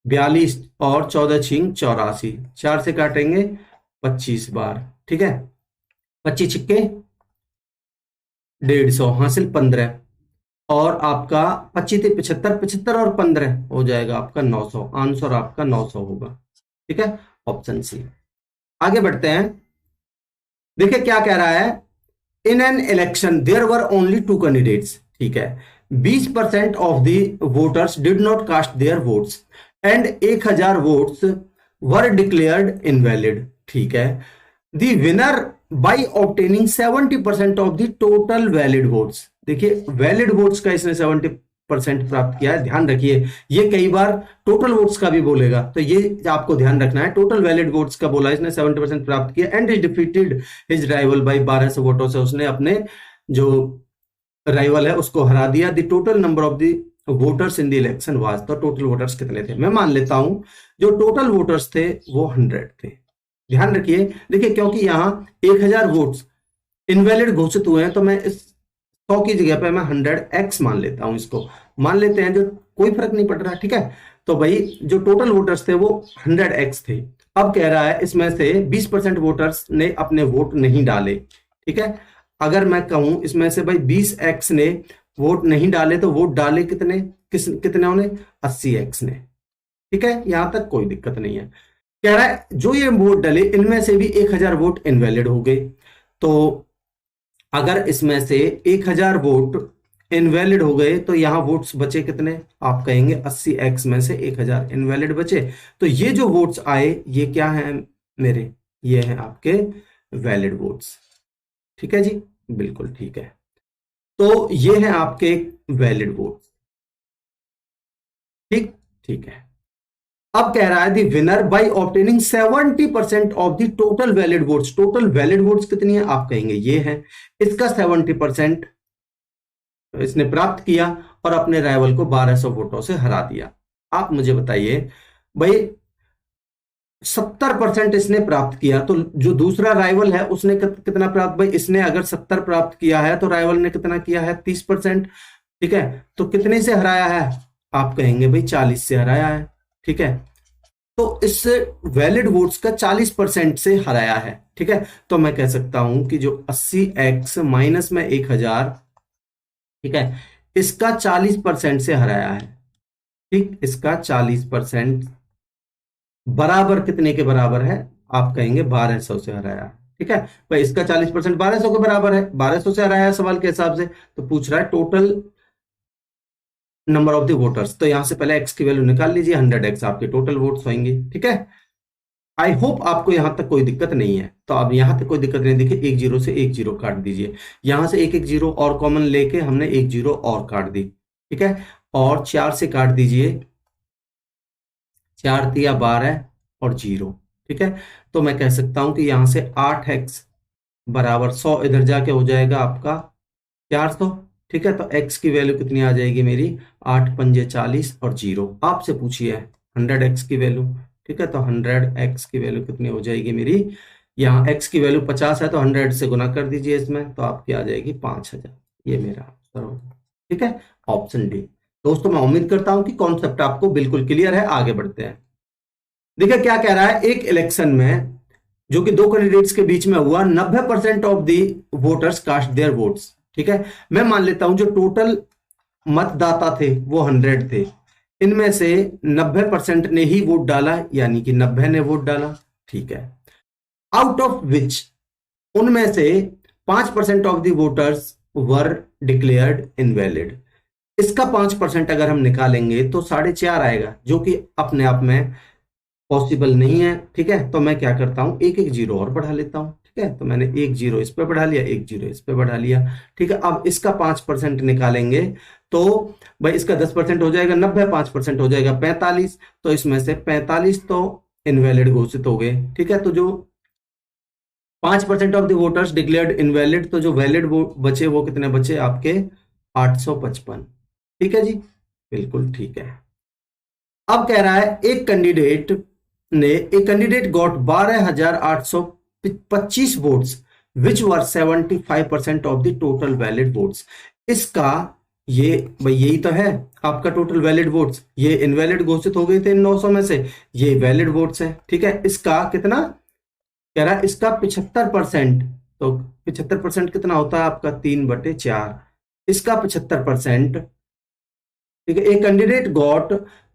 A: 42 और 14 छिंग 84, 4 से काटेंगे 25 बार, ठीक है। 25 छिक्के 150 हासिल 15, और आपका 25 थे 75, 75 और 15 हो जाएगा आपका 900, आंसर आपका 900 होगा, ठीक है, ऑप्शन सी। आगे बढ़ते हैं, देखिए क्या कह रहा है। In an election there were only 2 candidates, ठीक है। 20% of the voters did not cast their votes and 1000 votes were declared invalid, ठीक है। The winner by obtaining 70% of the total valid votes, देखिए वैलिड वोट्स का इसने 70% प्राप्त किया है, ध्यान रखिए। ये कई बार टोटल वोट्स का भी बोलेगा, तो ये आपको ध्यान रखना है, टोटल वैलिड वोट्स का बोला, इसने 70% प्राप्त किया। And is defeated his rival by 1200 वोटों से उसने अपने जो राइवल है उसको हरा दिया। The total number of the voters in the election was, तो टोटल वोटर्स कितने थे, मैं मान लेता हूं जो टोटल वोटर्स थे वो 100 थे। ध्यान रखिए, देखिए क्योंकि यहां 1000 वोट्स इनवैलिड घोषित हुए हैं, तो मैं इस 100 की जगह पे मैं 100x मान लेता हूं, इसको मान लेते हैं, जो कोई फर्क नहीं पड़ रहा, ठीक है। तो भाई जो टोटल वोटर्स थे वो 100x थे। अब कह रहा है इसमें से 20% वोटर्स ने अपने वोट नहीं डाले, ठीक है। अगर मैं कहूं इसमें से भाई 20x ने वोट नहीं डाले, तो वोट डाले कितने, कितने होने, 80x ने, ठीक है। यहां तक कोई दिक्कत नहीं है। कह रहा है जो ये वोट डले इनमें से भी 1000 वोट इनवैलिड हो गए, तो अगर इसमें से 1000 वोट इनवैलिड हो गए तो यहां वोट्स बचे कितने, आप कहेंगे 80x में से 1000 इनवैलिड बचे, तो ये जो वोट्स आए ये क्या है मेरे, ये हैं आपके वैलिड वोट्स, ठीक है जी, बिल्कुल ठीक है। तो ये हैं आपके वैलिड वोट्स, ठीक ठीक है। अब कह रहा है the winner by obtaining 70% of the total valid votes, total valid votes कितनी है, आप कहेंगे ये है, इसका 70% इसने प्राप्त किया और अपने राइवल को 1200 वोटों से हरा दिया। आप मुझे बताइए भाई 70% इसने प्राप्त किया, तो जो दूसरा राइवल है उसने कितना प्राप्त, भाई इसने अगर 70 प्राप्त किया है तो राइवल ने कितना किया है 30%, ठीक है। तो कितने से हराया है, आप कहेंगे भाई 40 से हराया है, ठीक है। तो इस वैलिड वोट्स का 40% से हराया है, ठीक है। तो मैं कह सकता हूं कि जो 80x माइनस में 1000, ठीक है, इसका 40% से हराया है, ठीक, इसका 40% बराबर कितने के बराबर है, आप कहेंगे 1200 से हराया है, ठीक है। भाई इसका 40% 1200 के बराबर है, 1200 से हराया है सवाल के हिसाब से, तो पूछ रहा है total number of the voters, तो यहां से पहले x की वैल्यू निकाल लीजिए, 100x आपके टोटल वोट्स होंगे, ठीक है। आई होप आपको यहां तक कोई दिक्कत नहीं है। तो अब यहां तक कोई दिक्कत नहीं, देखिए एक जीरो से एक जीरो काट दीजिए, यहां से एक एक जीरो और कॉमन लेके हमने एक जीरो और काट दी, ठीक है। और 4 से काट दीजिए, 4 तिया 12 और जीरो, ठीक है। तो मैं कह सकता हूं कि यहां से 8x बराबर 100 इधर जाके हो जाएगा आपका 400, ठीक है। तो x की वैल्यू कितनी आ जाएगी मेरी, 8 पंजे 40 और जीरो, आपसे पूछिए 100x की वैल्यू, ठीक है। तो 100x की वैल्यू कितनी हो जाएगी मेरी, यहाँ x की वैल्यू 50 है तो 100 से गुना कर दीजिए इसमें, तो आपकी आ जाएगी 5000, ये मेरा आंसर होगा, ठीक है, ऑप्शन डी। दोस्तों मैं उम्मीद करता हूं कि कॉन्सेप्ट आपको बिल्कुल क्लियर है। आगे बढ़ते हैं, देखिए क्या कह रहा है, एक इलेक्शन में जो कि दो कैंडिडेट्स के बीच में हुआ, 90% of the voters cast their votes, ठीक है। मैं मान लेता हूं जो टोटल मतदाता थे वो 100 थे, इनमें से 90% ने ही वोट डाला, यानी कि 90 ने वोट डाला, ठीक है। आउट ऑफ विच, उनमें से 5% of the voters were declared invalid, इसका 5% अगर हम निकालेंगे तो 4.5 आएगा, जो कि अपने आप में पॉसिबल नहीं है। ठीक है, तो मैं क्या करता हूं, एक एक जीरो और बढ़ा लेता हूं। ठीक है, तो मैंने एक जीरो इस पे बढ़ा लिया, एक जीरो इस पे बढ़ा लिया। ठीक है, अब इसका 5% निकालेंगे तो भाई इसका 10% हो जाएगा 90, 5% हो जाएगा 45। तो इसमें से 45 तो इनवैलिड घोषित हो गए। ठीक है, तो जो 5% of the voters declared invalid, तो जो वैलिड वो बचे वो कितने बचे आपके 855। ठीक है जी, बिल्कुल ठीक है। अब कह रहा है एक candidate got 12,825 votes which were 75% of the total valid votes. इसका ये भाई यही तो है आपका टोटल वैलिड वोट्स, ये इनवैलिड घोषित हो गए थे इन 900 में से, ये वैलिड वोट्स है। ठीक है, इसका कितना कह रहा है, इसका 75%। तो 75% कितना होता है आपका 3/4, इसका 75%। ठीक है, एक candidate got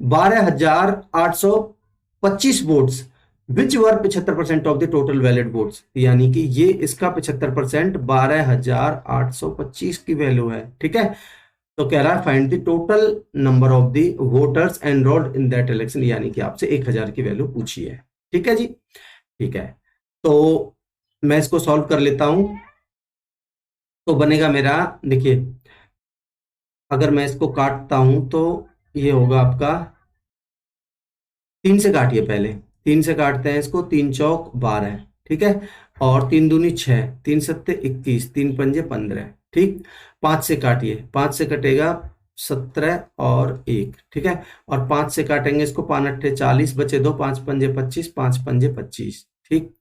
A: 12,825 votes which were 75% of the total valid votes, यानी कि ये इसका 75% 12,825 की वैल्यू है। ठीक है, तो कह रहा है find the total number of the voters enrolled in that election, यानी कि आपसे 1,000 की वैल्यू पूछी है। ठीक है जी, ठीक है, तो मैं इसको सॉल्व कर लेता हूं। तो बनेगा मेरा, देखिए अगर मैं इसको काटता हूं तो ये होगा आपका, 3 से काटिए पहले, 3 से काटते हैं इसको, 3 चौक 12। ठीक है, और 3 दूनी 6, 3 सत्ते 21, 3 पंजे 15। ठीक, 5 से काटिए, 5 से कटेगा 17 और 1। ठीक है, और 5 से काटेंगे इसको, 5 अट्ठे 40, बचे 2, 5 पंजे 25, 5 पंजे 25। ठीक,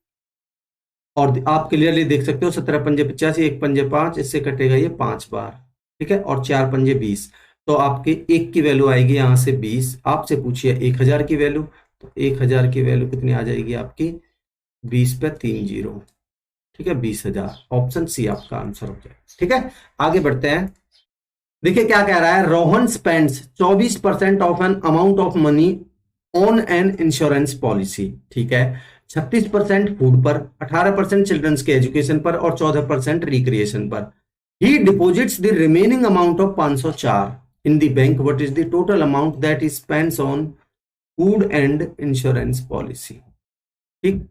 A: और आप क्लियरली देख सकते हो 17 पंजे 85, 1 पंजे 5, इससे कटेगा ये 5 बार। ठीक है, और 4 पंजे 20, तो आपके 1 की वैल्यू आएगी यहां से 20। आपसे पूछिए 1,000 की वैल्यू, तो 1,000 की वैल्यू कितनी आ जाएगी आपकी, 20 पे 3 जीरो। ठीक है, 20,000, ऑप्शन सी आपका आंसर हो जाएगा। ठीक है, आगे बढ़ते हैं। देखिए क्या कह रहा है, Rohan spends 24% of an amount of money on an insurance policy. ठीक है, 36% फूड पर, 18% चिल्ड्रंस के एजुकेशन पर और 14% रिक्रिएशन पर। He deposits the remaining amount of 504 in the bank, what is the total amount that is spends on food and insurance policy. ठीक,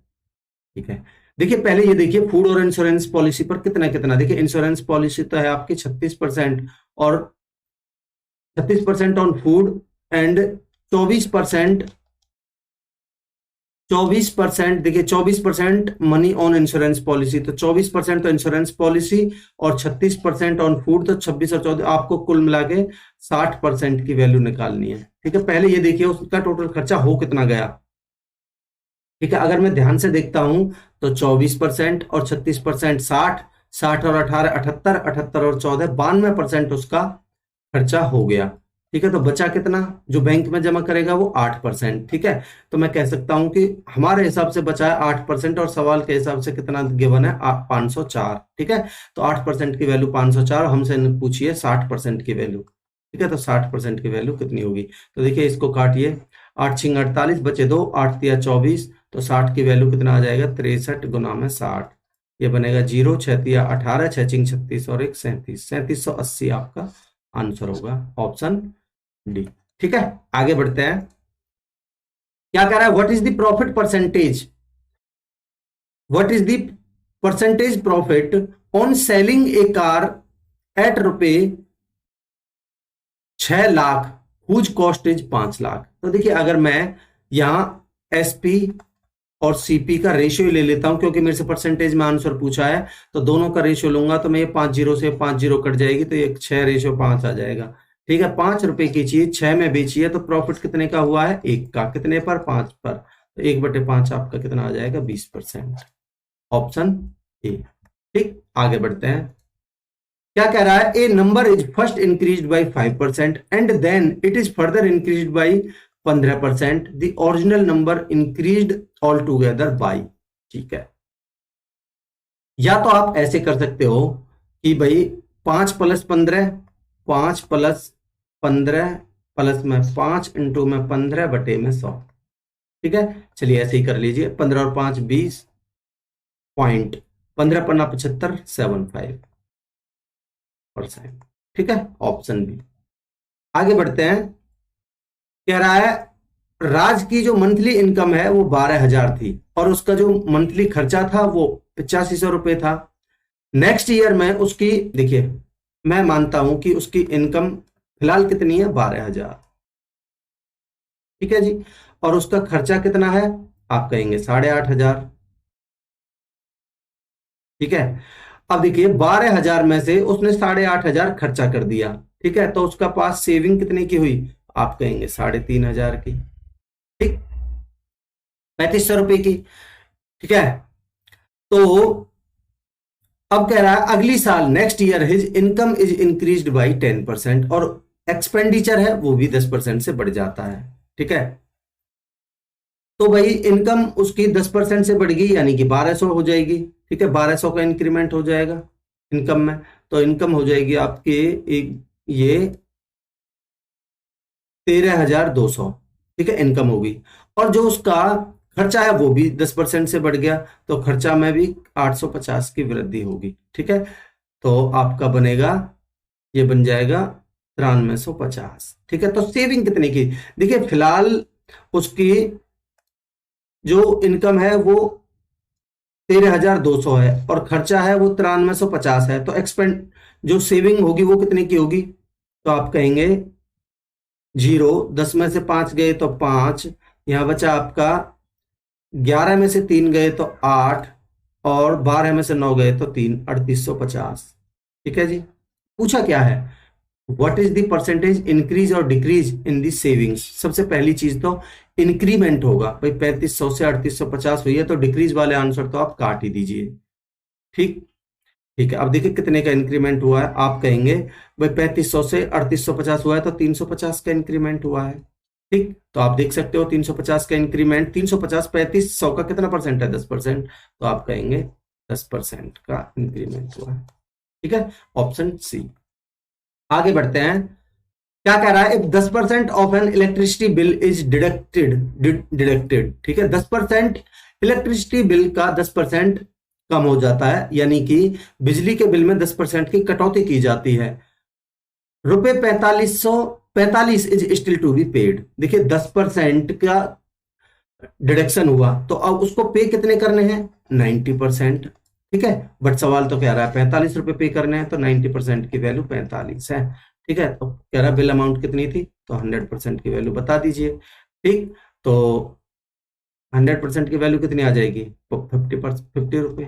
A: ठीक है, देखिए पहले ये देखिए फूड और इंश्योरेंस पॉलिसी पर कितना कितना, देखिए इंश्योरेंस पॉलिसी तो है आपकी 36%, और 36% ऑन फूड एंड 24%, 24%, देखिए 24% मनी ऑन इंश्योरेंस पॉलिसी, तो 24% तो इंश्योरेंस पॉलिसी और 36% ऑन फूड, तो 26 और 14 आपको कुल मिला के 60% की वैल्यू निकालनी है। ठीक है, पहले ये देखिए उसका टोटल खर्चा हो कितना गया। ठीक है, अगर मैं ध्यान से देखता हूं तो 24% और 36% 60, 60 और 18 78, 78 और 14 92% उसका खर्चा हो गया। ठीक है, तो बचा कितना, जो बैंक में जमा करेगा वो 8%। ठीक है, तो मैं कह सकता हूं कि हमारे हिसाब से बचा है 8%, और सवाल के हिसाब से कितना गिवन है 504। ठीक है, तो 8% की वैल्यू 504, हमसे पूछिए 60% की वैल्यू। ठीक है, तो 60% की वैल्यू कितनी होगी, तो देखिए इसको काटिए, 8 छिंग 48, बचे 2, 8 तिया 24, तो 60 की वैल्यू कितना आ जाएगा 63 गुना में 60, ये बनेगा 0, 6 तिया 18, 6 छिंग 36 और 1 37, 3780 आपका आंसर होगा, ऑप्शन डी। ठीक है, आगे बढ़ते हैं। क्या कह रहा है, what is the profit percentage, what is the percentage profit on selling a car at ₹6 lakh whose cost is 5 lakh. तो देखिए अगर मैं यहां एसपी और सीपी का रेशियो ले लेता हूं, क्योंकि मेरे से परसेंटेज में आंसर पूछा है, तो दोनों का रेशियो लूंगा, तो मैं ये 5 जीरो से 5 जीरो कट जाएगी, तो ये 6:5 आ जाएगा। ठीक है, 5 रुपए की चीज 6 में बेची है, तो प्रॉफिट कितने का हुआ है, 1 का, कितने पर, 5 पर, तो 1/5 आपका कितना आ जाएगा 20%, ऑप्शन ए। ठीक, आगे बढ़ते हैं। क्या कह रहा है, a number is first increased by 5% and then it is further increased by 15%, the original number increased altogether by. ठीक है, या तो आप ऐसे कर सकते हो कि भाई 5 + 15, 5 + 15 प्लस में 5 इंटू में 15/100। ठीक है, चलिए ऐसे ही कर लीजिए, 15 और 5 20 पॉइंट, 15 पन्ना 75 75%। ठीक है, ऑप्शन बी। आगे बढ़ते हैं। कह रहा है राज की जो मंथली इनकम है वो 12,000 थी और उसका जो मंथली खर्चा था वो 8500 रुपये था। नेक्स्ट ईयर में उसकी, देखिए मैं मानता हूं कि उसकी इनकम फिलहाल कितनी है, 12,000। ठीक है जी। और उसका खर्चा कितना है, आप कहेंगे 8,500। ठीक है। अब देखिए 12,000 में से उसने 8,500 खर्चा कर दिया। ठीक है, तो उसका पास सेविंग कितने की हुई, आप कहेंगे 3,500 की। ठीक, 3,500 रुपए की। ठीक है। तो अब कह रहा है अगली साल next year his income is increased by 10% और एक्सपेंडिचर है वो भी 10% से बढ़ जाता है। ठीक है। तो भाई इनकम उसकी 10% से बढ़ गई यानी कि 1,200 हो जाएगी। ठीक है, 1,200 का इंक्रीमेंट हो जाएगा इनकम में। तो इनकम हो जाएगी आपके एक ये 13,200। ठीक है, इनकम होगी। और जो उसका खर्चा है वो भी 10% से बढ़ गया, तो खर्चा में भी 850 की वृद्धि होगी। ठीक है, तो आपका बनेगा, ये बन जाएगा 9350। ठीक है, तो सेविंग कितने की, देखिए फिलहाल उसकी जो इनकम है वो 13,200 है और खर्चा है वो 9350 है। तो एक्सपेंड जो सेविंग होगी वो कितने की होगी, तो आप कहेंगे 0, 10 में से 5 गए तो 5, यहां बचा आपका 11 में से 3 गए तो 8 और 12 में से 9 गए तो 3, 3,850। ठीक है जी। पूछा क्या है, what is the percentage increase और डिक्रीज इन दी सेविंग्स। सबसे पहली चीज तो इंक्रीमेंट होगा भाई, 3,500 से 3,850 हुई है तो डिक्रीज वाले आंसर तो आप काट ही दीजिए। ठीक। ठीक है, अब देखिए कितने का इंक्रीमेंट हुआ है, आप कहेंगे भाई 3,500 से 3,850 हुआ है तो 350 का इंक्रीमेंट हुआ है। ठीक, तो आप देख सकते हो 350 का इंक्रीमेंट, 350 3,500 का कितना परसेंट है, 10%। तो आप कहेंगे 10% का इंक्रीमेंट हुआ है। ठीक है, ऑप्शन सी। आगे बढ़ते हैं। क्या कह रहा है, if 10% of N electricity bill is deducted. ठीक है, 10% इलेक्ट्रिसिटी बिल का 10% कम हो जाता है, यानी कि बिजली के बिल में 10% की कटौती की जाती है। रुपए 4,545 is still to be paid. देखिए 10% का डिडक्शन हुआ तो अब उसको पे कितने करने हैं, 90%। ठीक है, बट सवाल तो कह रहा है 45 रुपए पे करने हैं, तो 90% की वैल्यू 45 है। ठीक है, तो कह रहा बिल अमाउंट कितनी थी, तो 100% की वैल्यू बता दीजिए। ठीक, तो 100% की वैल्यू कितनी आ जाएगी, 50 रुपए।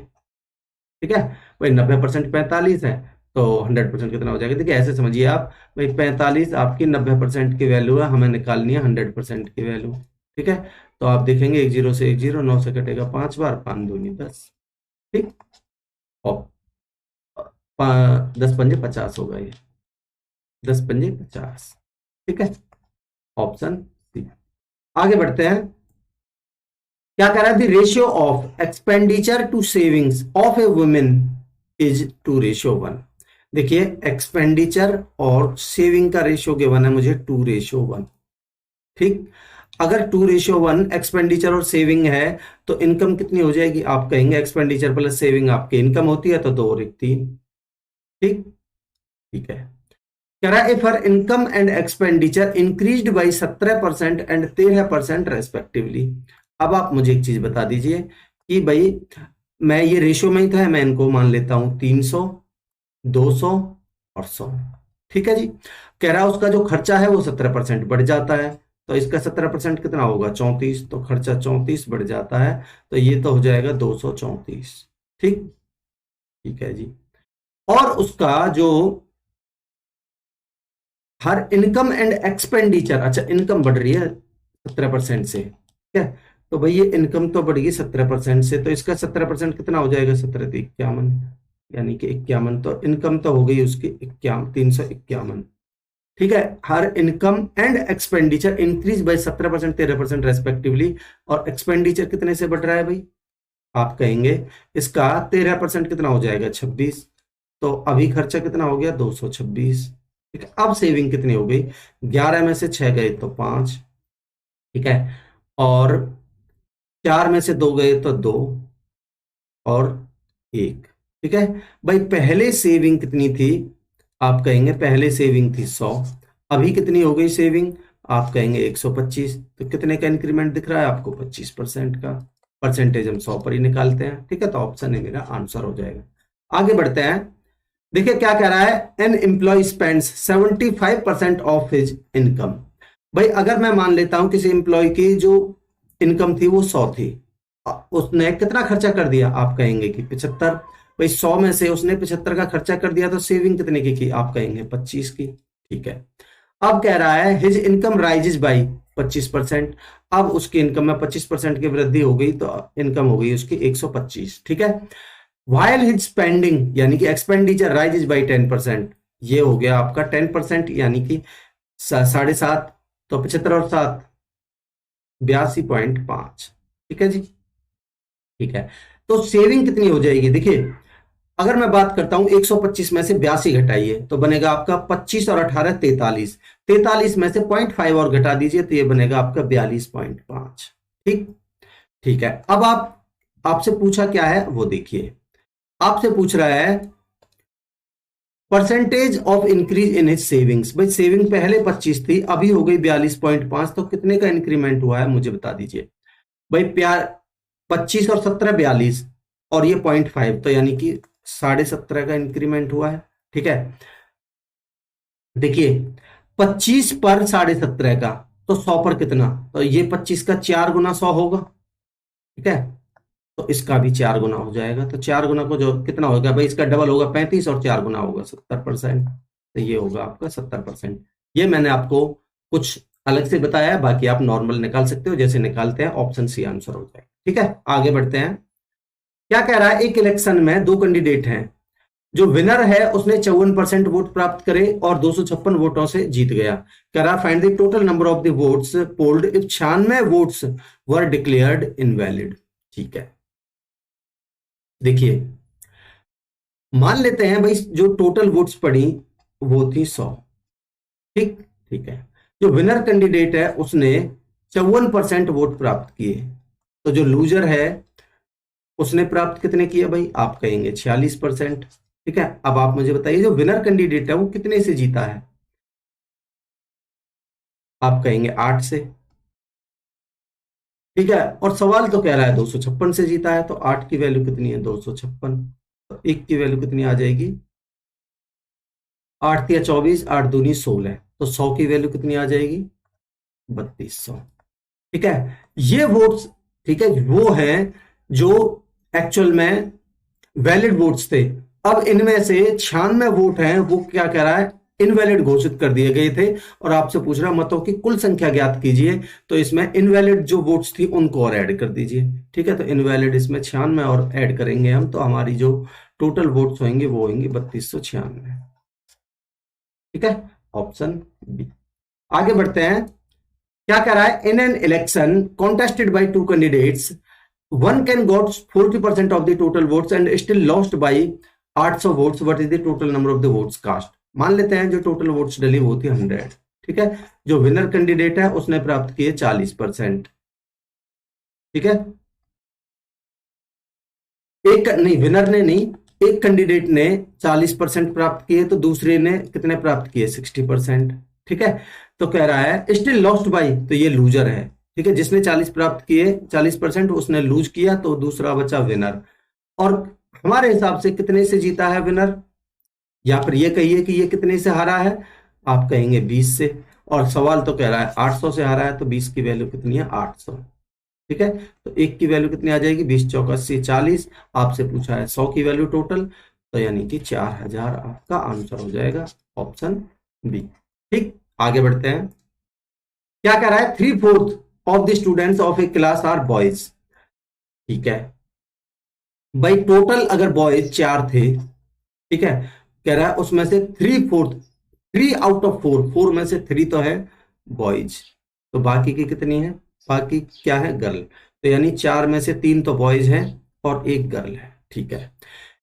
A: ठीक है, भाई 90% 45 है तो 100% कितना हो जाएगा, देखिए ऐसे समझिए आप, भाई 45 आपकी 90% की वैल्यू है, हमें निकालनी है 100% की वैल्यू। ठीक है, तो आप देखेंगे 1 0 से 1 0, 9 से कटेगा 5 बार, 5 दूनी 10। ठीक, और 10 पंजे 50 होगा ये, 10 पंजे 50। ठीक है, ऑप्शन सी। आगे बढ़ते हैं। क्या कह रहा है, the ratio of expenditure to savings of a women is 2:1। देखिए एक्सपेंडिचर और सेविंग का रेशियो गिवन है मुझे 2:1। ठीक, अगर 2:1 एक्सपेंडिचर और सेविंग है तो इनकम कितनी हो जाएगी, आप कहेंगे एक्सपेंडिचर प्लस सेविंग आपकी इनकम होती है तो 2 और 1 3। ठीक। ठीक है, कह रहा है if her income and expenditure increased by 17% and 13% respectively. अब आप मुझे एक चीज बता दीजिए कि भाई मैं ये रेशियो में ही था, मैं इनको मान लेता हूं 300, 200 और 100। ठीक है जी। कह रहा है उसका जो खर्चा है वो 17% बढ़ जाता है, तो इसका 17% कितना होगा, 34, तो खर्चा 34 बढ़ जाता है, तो ये तो हो जाएगा 234। ठीक। ठीक है जी। और उसका जो हर इनकम एंड एक्सपेंडिचर, अच्छा इनकम बढ़ रही है 17% से, ठीक है, तो भाई ये इनकम तो बढ़ेगी 17% से, तो इसका 17% कितना हो जाएगा, 17 51, यानी कि 51। तो इनकम तो हो गई उसकी 51, 351। ठीक है, her income and expenditure increase by 17%, 13% respectively. और एक्सपेंडिचर कितने से बढ़ रहा है भाई, आप कहेंगे इसका 13% कितना हो जाएगा, 26। तो अभी खर्चा कितना हो गया, 226। ठीक है, अब सेविंग कितनी हो गई, 11 में से 6 गए तो 5। ठीक है, और 4 में से 2 गए तो 2 और 1। ठीक है भाई, पहले सेविंग कितनी थी, आप कहेंगे पहले सेविंग थी 100, अभी कितनी हो गई सेविंग, आप कहेंगे 125, तो कितने का इंक्रीमेंट दिख रहा है आपको, 25% का। परसेंटेज हम 100 पर ही निकालते हैं, ठीक है, तो ऑप्शन ए मेरा आंसर हो जाएगा। आगे बढ़ते हैं, देखिए क्या कह रहा है, an employ spends 75% of his income. भाई अगर मैं मान लेता हूं किसी एम्प्लॉय की जो इनकम थी वो 100 थी, उसने कितना खर्चा कर दिया, आप कहेंगे कि 75। भाई 100 में से उसने 75 का खर्चा कर दिया, तो सेविंग कितने की आप कहेंगे 25 की, ठीक है। अब कह रहा है हिज इनकम राइजेज बाई 25%। अब उसकी इनकम में 25% की वृद्धि हो गई, तो इनकम हो गई उसकी 125, ठीक है। वाइल हिज स्पेंडिंग यानी कि एक्सपेंडिचर राइजेज बाई 10%, ये हो गया आपका 10%, यानी कि 7.5, तो 75 और 7 82.5, ठीक है जी, ठीक है। तो सेविंग कितनी हो जाएगी, देखिए अगर मैं बात करता हूं 125 में से 82 घटाइए तो बनेगा आपका 25 और 18 43, 43 में से 0.5 और घटा दीजिए तो ये बनेगा आपका 42.5, ठीक, ठीक है। अब आप, आपसे पूछा क्या है वो देखिए, आपसे पूछ रहा है percentage of increase in his savings. भाई सेविंग पहले 25 थी, अभी हो गई 42.5, तो कितने का इंक्रीमेंट हुआ है मुझे बता दीजिए। भाई प्यार 25 और 17 42, और ये 0.5, तो यानी कि 17.5 का इंक्रीमेंट हुआ है, ठीक है। देखिए 25 पर 17.5 का, तो 100 पर कितना, तो ये 25 का 4 गुना 100 होगा, ठीक है, तो इसका भी 4 गुना हो जाएगा, तो 4 गुना को जो कितना होगा भाई, इसका डबल होगा 35, और 4 गुना होगा 70%, तो ये होगा आपका 70%। ये मैंने आपको कुछ अलग से बताया है, बाकी आप नॉर्मल निकाल सकते हो, जैसे निकालते हैं ऑप्शन सी आंसर हो जाएगा, ठीक है। आगे बढ़ते हैं, क्या कह रहा है, एक इलेक्शन में 2 कैंडिडेट हैं, जो विनर है उसने 54% वोट प्राप्त करे और 256 वोटों से जीत गया। कह रहा find the total number of the votes polled if 96 votes were declared invalid, ठीक है। देखिए मान लेते हैं भाई जो टोटल वोट्स पड़ी वो थी 100, ठीक, ठीक है। जो विनर कैंडिडेट है उसने 54% वोट प्राप्त किए, तो जो लूजर है उसने प्राप्त कितने किए भाई, आप कहेंगे 46%, ठीक है। अब आप मुझे बताइए जो विनर कैंडिडेट है वो कितने से जीता है, आप कहेंगे 8 से, ठीक है। और सवाल तो कह रहा है 256 से जीता है, तो 8 की वैल्यू कितनी है 256, तो 1 की वैल्यू कितनी आ जाएगी, 8 या 24, 8 दूनी 16, तो 100 की वैल्यू कितनी आ जाएगी 3200, ठीक है। ये वोट्स, ठीक है, वो है जो एक्चुअल में वैलिड वोट्स थे। अब इनमें से 96 वोट हैं वो क्या कह रहा है, इनवैलिड घोषित कर दिए गए थे, और आपसे पूछ रहा मतों की कुल संख्या ज्ञात कीजिए, तो इसमें इनवैलिड जो वोट्स थी उनको और ऐड कर दीजिए, ठीक है। तो इनवैलिड इसमें 96 और ऐड करेंगे हम, तो हमारी जो टोटल वोट्स होंगे वो होंगे 3296, ठीक है, ऑप्शन बी। आगे बढ़ते हैं, क्या कह रहा है, in an election contested by 2 candidates one can got 40% of the total votes and still lost by 800 votes. What is the total number of the votes cast? मान लेते हैं जो टोटल वोट्स डली वो थी 100, ठीक है। जो विनर कैंडिडेट है उसने प्राप्त किए 40%, ठीक है। एक नहीं, विनर ने नहीं, एक कैंडिडेट ने 40% प्राप्त किए, तो दूसरे ने कितने प्राप्त किए 60%, ठीक है। तो कह रहा है स्टिल लॉस्ट बाई, तो ये लूजर है, ठीक है, जिसने 40 प्राप्त किए 40% उसने लूज किया, तो दूसरा बचा विनर। और हमारे हिसाब से कितने से जीता है विनर, या फिर ये कहिए कि ये कितने से हारा है, आप कहेंगे 20 से, और सवाल तो कह रहा है 800 से हारा है, तो 20 की वैल्यू कितनी है 800, ठीक है। तो 1 की वैल्यू कितनी आ जाएगी 20 चौका 80 40, आपसे पूछा है 100 की वैल्यू टोटल, तो यानी कि 4000 आपका आंसर हो जाएगा, ऑप्शन बी, ठीक। आगे बढ़ते हैं, क्या कह रहा है, 3/4 of the students of a class are boys, ठीक है। भाई टोटल अगर बॉयज 4 थे, ठीक है, कह रहा है उसमें से 3/4, 3 आउट ऑफ 4, 4 में से 3 तो है बॉयज, तो बाकी की कितनी है, बाकी क्या है गर्ल, तो यानी 4 में से 3 तो बॉयज है और 1 गर्ल है, ठीक है।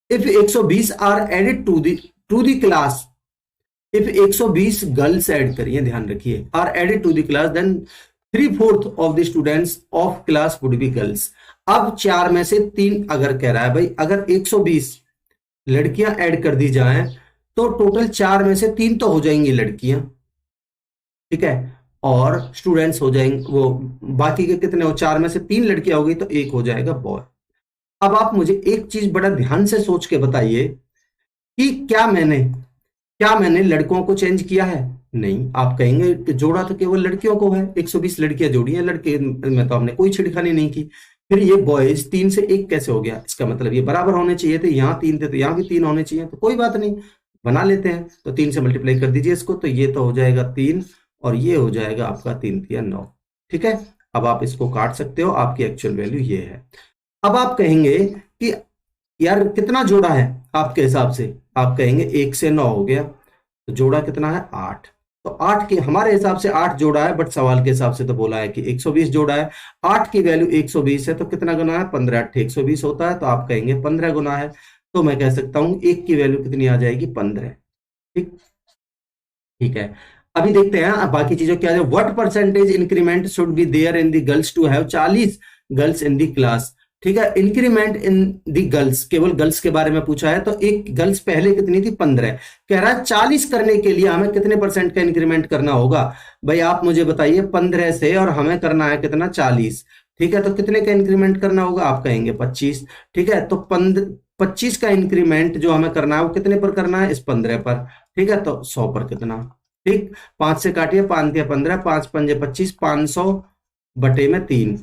A: If 120 are added to the class, if 120 girls add करिए, ध्यान रखिए, are added to the class, then 3/4 of the students of class would be girls. अब 4 में से 3 अगर कह रहा है भाई, अगर 120 लड़कियां ऐड कर दी जाएं, तो टोटल 4 में से 3 तो हो जाएंगी लड़कियां, ठीक है, और स्टूडेंट्स हो जाएंगे वो, बाकी के कितने हो, 4 में से 3 लड़कियां हो गई तो 1 हो जाएगा बॉय। अब आप मुझे एक चीज बड़ा ध्यान से सोच के बताइए कि क्या मैंने लड़कों को चेंज किया है? नहीं। आप कहेंगे कि जोड़ा तो केवल लड़कियों को है, 120 लड़कियां जोड़ी हैं, लड़के में तो हमने कोई छिड़खानी नहीं की। फिर ये बॉयज 3 से 1 कैसे हो गया? इसका मतलब ये बराबर होने चाहिए थे, यहाँ 3 थे तो यहाँ भी 3 होने चाहिए, तो कोई बात नहीं, बना लेते हैं। तो 3 से मल्टीप्लाई कर दीजिए इसको, तो ये तो हो जाएगा 3 और ये हो जाएगा आपका 3 तिया 9। ठीक है, अब आप इसको काट सकते हो, आपकी एक्चुअल वैल्यू ये है। अब आप कहेंगे कि यार कितना जोड़ा है आपके हिसाब से? आप कहेंगे 1 से 9 हो गया, तो जोड़ा कितना है? 8। तो 8 के हमारे हिसाब से 8 जोड़ा है, बट सवाल के हिसाब से तो बोला है कि 120 जोड़ा है। 8 की वैल्यू 120 है, तो कितना गुना है? 15 8 120 होता है, तो आप कहेंगे 15 गुना है। तो मैं कह सकता हूं 1 की वैल्यू कितनी आ जाएगी? 15। ठीक, ठीक है। अभी देखते हैं बाकी चीजों क्या है। What percentage increment should be there in the girls to have 40 girls in the class? ठीक है, इंक्रीमेंट इन दी गर्ल्स, केवल गर्ल्स के बारे में पूछा है, तो एक गर्ल्स पहले कितनी थी? 15। कह रहा है 40 करने के लिए हमें कितने परसेंट का इंक्रीमेंट करना होगा? भाई आप मुझे बताइए, 15 से और हमें करना है कितना? 40। ठीक है, तो कितने का इंक्रीमेंट करना होगा? आप कहेंगे 25। ठीक है, तो 25 का इंक्रीमेंट जो हमें करना है वो कितने पर करना है? इस 15 पर। ठीक है, तो 100 पर कितना? ठीक, 5 से काटिए, 5 दिया 15, 5 पंजे 25, 500 बटे में 3।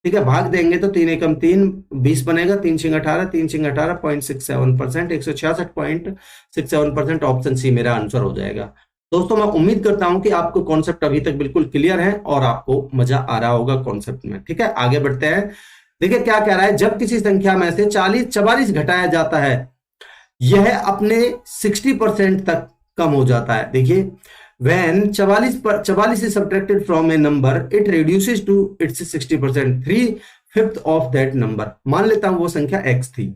A: ठीक है, भाग देंगे तो 3 एकम 3, 20 बनेगा, 3 छिंग 18, 3 छिंग 18.67%, 166.67%। ऑप्शन सी मेरा आंसर हो जाएगा। दोस्तों मैं उम्मीद करता हूं कि आपको कॉन्सेप्ट अभी तक बिल्कुल क्लियर है और आपको मजा आ रहा होगा कॉन्सेप्ट में। ठीक है, आगे बढ़ते हैं। देखिए क्या कह रहा है, जब किसी संख्या में से 44 घटाया जाता है, यह अपने 60% तक कम हो जाता है। देखिए, when 44 is subtracted from a number, it reduces to its 60%, 3/5 of that number। मान लेता हूं वो संख्या x थी,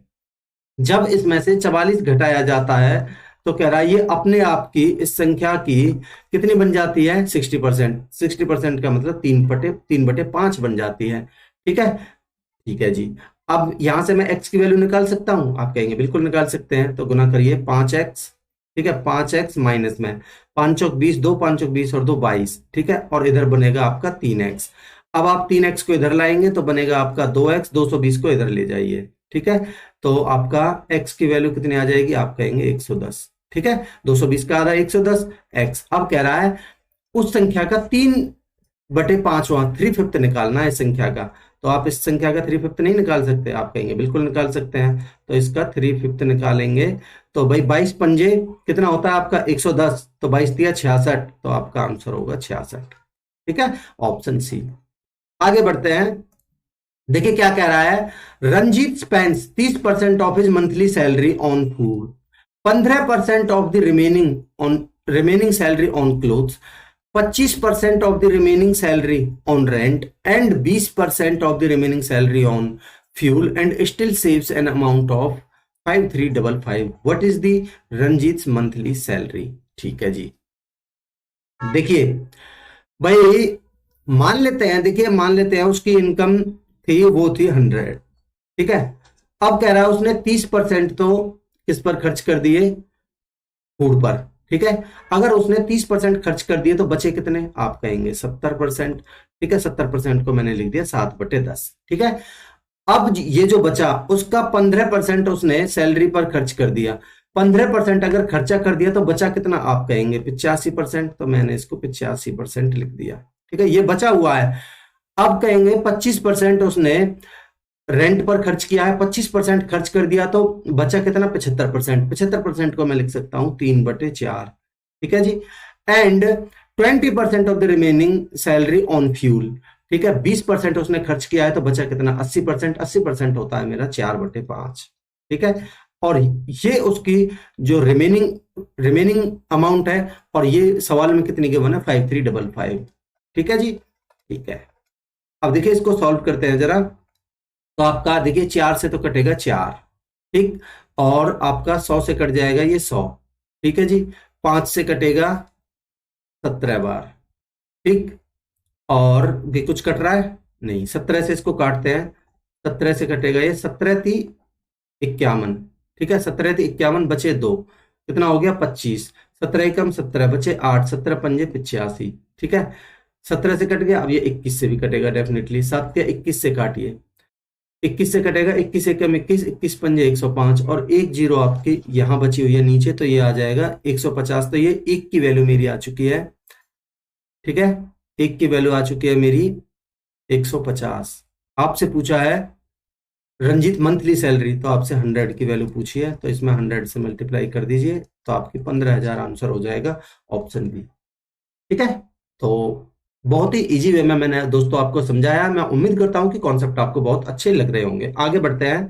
A: जब इसमें से 44 घटाया जाता है तो कह रहा है ये अपने आप की इस संख्या की कितनी बन जाती है? 60%। 60% का मतलब 3/5 बन जाती है। ठीक है, ठीक है जी। अब यहां से मैं x की वैल्यू निकाल सकता हूं? आप कहेंगे बिल्कुल निकाल सकते हैं, तो गुना करिए 5x। ठीक है, 5x माइनस में 5 चौक 20, 2 5 चौक 20 और 2 22। ठीक है, और इधर बनेगा आपका 3x। अब आप 3x को इधर लाएंगे तो बनेगा आपका 2x, 220 को इधर ले जाइए। ठीक है, तो आपका x की वैल्यू कितनी आ जाएगी? आप कहेंगे 110। ठीक है, 220 का आधा 110 x। अब कह रहा है उस संख्या का 3/5वां 3/5 निकालना है इस संख्या का। तो आप इस संख्या का 3/5 नहीं निकाल सकते? आप कहेंगे बिल्कुल निकाल सकते हैं। तो इसका 3/5 निकालेंगे तो भाई 22 पंजे कितना होता है आपका? 110, तो 22 दिया 66, तो आपका आंसर होगा 66। ठीक है, ऑप्शन सी। आगे बढ़ते हैं। देखिए क्या कह रहा है, Ranjit spends 30% of his monthly salary on food, 15% of the remaining salary on clothes, 25% of the remaining salary on rent and 20% of the remaining salary on fuel and still saves an amount of 5355। What is the Ranjit's monthly salary? ठीक है जी। देखिए भाई मान लेते हैं, देखिए मान लेते हैं उसकी इनकम थी, वो थी 100। ठीक है, अब कह रहा है उसने 30% तो किस पर खर्च कर दिए? फूड पर। ठीक है, अगर उसने 30% खर्च कर दिए तो बचे कितने? आप कहेंगे 70%। ठीक है, 70% को मैंने लिख दिया 7/10। ठीक है, अब ये जो बचा उसका 15% उसने सैलरी पर खर्च कर दिया। 15% अगर खर्चा कर दिया तो बचा कितना? आप कहेंगे 85%, तो मैंने इसको 85% लिख दिया। ठीक है, ये बचा हुआ है। अब कहेंगे 25% उसने रेंट पर खर्च किया है, 25% खर्च कर दिया तो बचा कितना? 75%। 75% को मैं लिख सकता हूं 3/4। ठीक है जी, and 20% of the remaining salary on fuel. ठीक है, 20% उसने खर्च किया है तो बचा कितना? 80%। 80% होता है मेरा 4/5। ठीक है, और ये उसकी जो रिमेनिंग अमाउंट है, और ये सवाल में कितनी गिवन है? 5355। ठीक है जी, ठीक है। अब देखिए इसको सॉल्व करते हैं जरा। तो आपका देखिए 4 से तो कटेगा 4। ठीक, और आपका 100 से कट जाएगा ये 100। ठीक है जी, 5 से कटेगा 17 बार। ठीक, और भी कुछ कट रहा है? नहीं, 17 से इसको काटते हैं। 17 से कटेगा ये 17 × 51। ठीक है, 17 × 51 बचे 2, कितना हो गया? 25। 17 एकम 17 बचे 8, 17 पंजे 85। ठीक है, 17 से कट गया, अब ये 21 से भी कटेगा डेफिनेटली। 7 के 21 से काटिए, 21 से कटेगा, 21 एकम 21, 21 पंजे 105 और एक जीरो आपकी यहां बची हुई है नीचे, तो ये आ जाएगा 150। तो ये एक की वैल्यू मेरी आ चुकी है, ठीक है, एक की वैल्यू आ चुकी है मेरी 150। आपसे पूछा है रंजीत मंथली सैलरी, तो आपसे 100 की वैल्यू पूछी है, तो इसमें 100 से मल्टीप्लाई कर दीजिए, तो आपकी 15,000 आंसर हो जाएगा, ऑप्शन बी। ठीक है, तो बहुत ही इजी वे में मैंने दोस्तों आपको समझाया। मैं उम्मीद करता हूं कि कॉन्सेप्ट आपको बहुत अच्छे लग रहे होंगे। आगे बढ़ते हैं।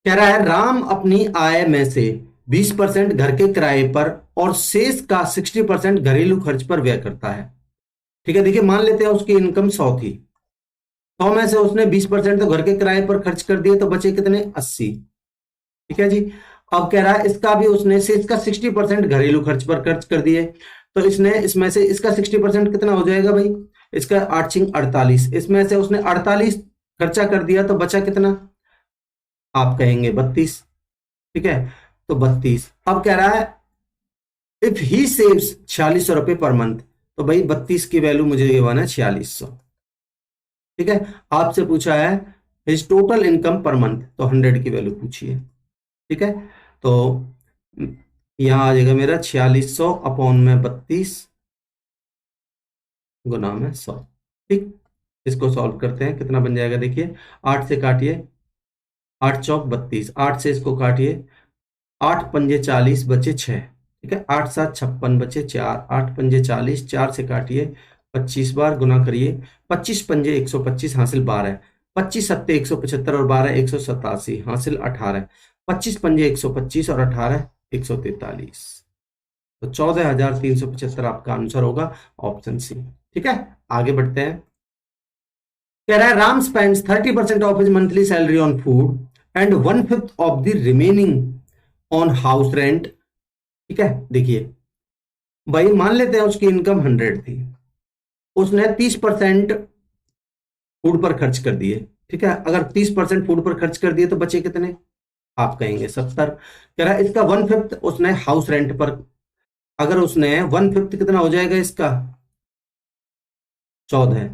A: कह रहा है राम अपनी आय में से 20% घर के किराए पर और शेष का 60% घरेलू खर्च पर व्यय करता है। ठीक है, देखिए मान लेते हैं उसकी इनकम 100 थी, 100 में से उसने 20% तो घर के किराए पर खर्च कर दिए, तो बचे कितने 80। ठीक है जी, अब कह रहा है इसका भी उसने शेष का 60% घरेलू खर्च पर खर्च कर दिए, तो इसने इसमें से इसका 60% कितना हो जाएगा भाई, इसका 8×48, इसमें से उसने 48 खर्चा कर दिया, तो बचा कितना, आप कहेंगे 32। ठीक है, तो 32। अब कह रहा है इफ ही सेव्स 4600 रुपए पर मंथ, तो भाई 32 की वैल्यू मुझे ये बना 4600। ठीक है, आपसे पूछा है his total income per month, तो 100 की वैल्यू पूछी है। ठीक है, तो यहां आ जाएगा मेरा 4600 अपॉन में 32 गुना में 100। ठीक, इसको सॉल्व करते हैं, कितना बन जाएगा देखिए, 8 से काटिए, 8 चौक 32, 8 से इसको काटिए, 8 पंजे 40 बचे 6। ठीक है, 8 7 56 बचे 4, 8 पंजे 40, 4 से काटिए, 25 बार गुना करिए, 25 पंजे 125 हासिल 12, 25 सत्ते 175 और 12 187 हासिल 18, 25 पंजे 125 और 18 143, तो 14,375 आपका आंसर होगा, ऑप्शन सी। ठीक है, आगे बढ़ते हैं। कह रहा है Ram spends 30% of his monthly salary on food and 1/5 of the remaining on house rent. ठीक है, देखिए भाई मान लेते हैं उसकी इनकम 100 थी, उसने 30% फूड पर खर्च कर दिए। ठीक है, अगर 30% फूड पर खर्च कर दिए तो बचे कितने, आप कहेंगे 70। कह रहा है इसका 1/5 उसने हाउस रेंट पर, अगर उसने 1/5 कितना हो जाएगा इसका 14।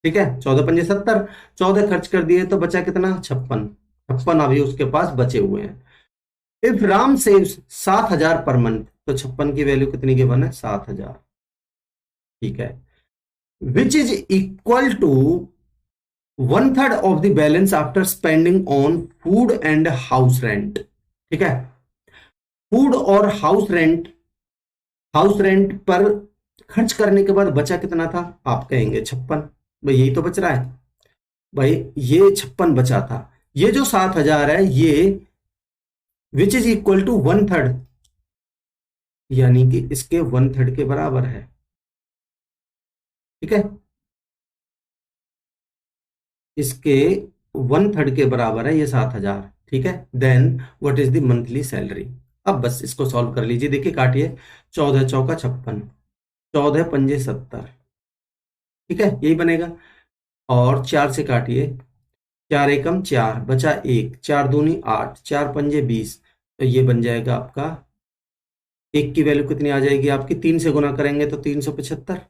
A: ठीक है, 14 पंजे 70, 14 खर्च कर दिए तो बचा कितना 56, 56 अभी उसके पास बचे हुए हैं। If Ram saves 7,000 per month, तो 56 की वैल्यू कितनी गिवन है 7,000। ठीक है, which is equal to 1/3 of the balance after spending on food and house rent. ठीक है, फूड और हाउस रेंट पर खर्च करने के बाद बचा कितना था, आप कहेंगे 56। भाई यही तो बच रहा है, भाई ये 56 बचा था, ये जो 7,000 है ये विच इज इक्वल टू 1/3, यानी कि इसके 1/3 के बराबर है। ठीक है, इसके 1/3 के बराबर है ये 7,000। ठीक है, then what is the monthly salary. अब बस इसको सॉल्व कर लीजिए, देखिए काटिए, 14 चौका 56, 14 पंजे 70। ठीक है, यही बनेगा, और 4 से काटिए, 4 एकम 4 बचा 1, 4 दूनी 8, 4 पंजे 20, तो ये बन जाएगा आपका, एक की वैल्यू कितनी आ जाएगी आपकी, 3 से गुना करेंगे तो 375।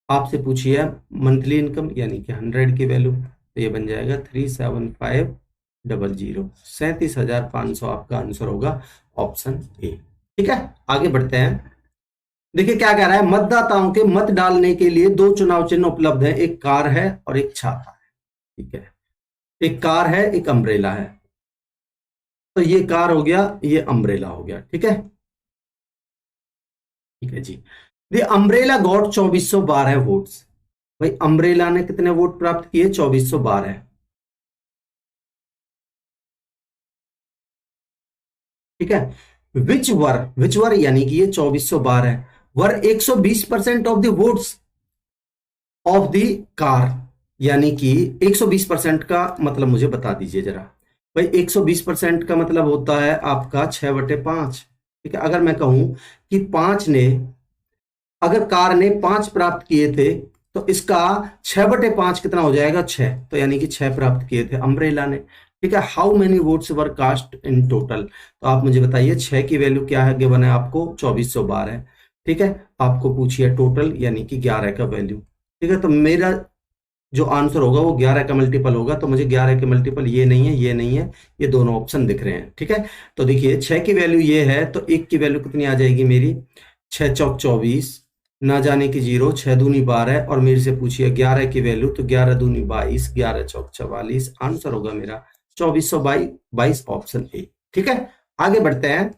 A: आपसे पूछिए मंथली इनकम यानी कि 100 की वैल्यू, तो ये बन जाएगा 37500, 37,500 आपका आंसर होगा, ऑप्शन ए। ठीक है, आगे बढ़ते हैं। देखिए क्या कह रहा है, मतदाताओं के मत डालने के लिए 2 चुनाव चिन्ह उपलब्ध है, एक कार है और एक छाता है। ठीक है, एक कार है, एक अम्ब्रेला है, तो ये कार हो गया, ये अम्ब्रेला हो गया। ठीक है, ठीक है जी, द अम्ब्रेला गॉट 2412 वोट्स। भाई अम्ब्रेला ने कितने वोट प्राप्त किए, 2412। ठीक है, विच वर यानी कि ये 2412 वर 120% of the votes of the car, यानी कि 120% का मतलब मुझे बता दीजिए जरा। भाई 120% का मतलब होता है आपका 6/5। ठीक है, अगर मैं कहूं कि 5 ने, अगर कार ने 5 प्राप्त किए थे, तो इसका 6/5 कितना हो जाएगा 6, तो यानी कि 6 प्राप्त किए थे अम्ब्रेला ने। ठीक है, how many votes were cast in total, तो आप मुझे बताइए 6 की वैल्यू क्या है, गिवन है आपको 2412। ठीक है, आपको पूछिए टोटल यानी कि 11 का वैल्यू। ठीक है, तो मेरा जो आंसर होगा वो 11 का मल्टीपल होगा, तो मुझे 11 के मल्टीपल ये नहीं है, ये नहीं है, ये दोनों ऑप्शन दिख रहे हैं। ठीक है, तो देखिए 6 की वैल्यू ये है, तो 1 की वैल्यू कितनी आ जाएगी मेरी, 6 चौक 24, ना जाने की जीरो, 6 दूनी 12, और मेरे से पूछिए 11 की वैल्यू, तो 11 दूनी 22, 11 चौक 44, आंसर होगा मेरा 2422, ऑप्शन ए। ठीक है, आगे बढ़ते हैं।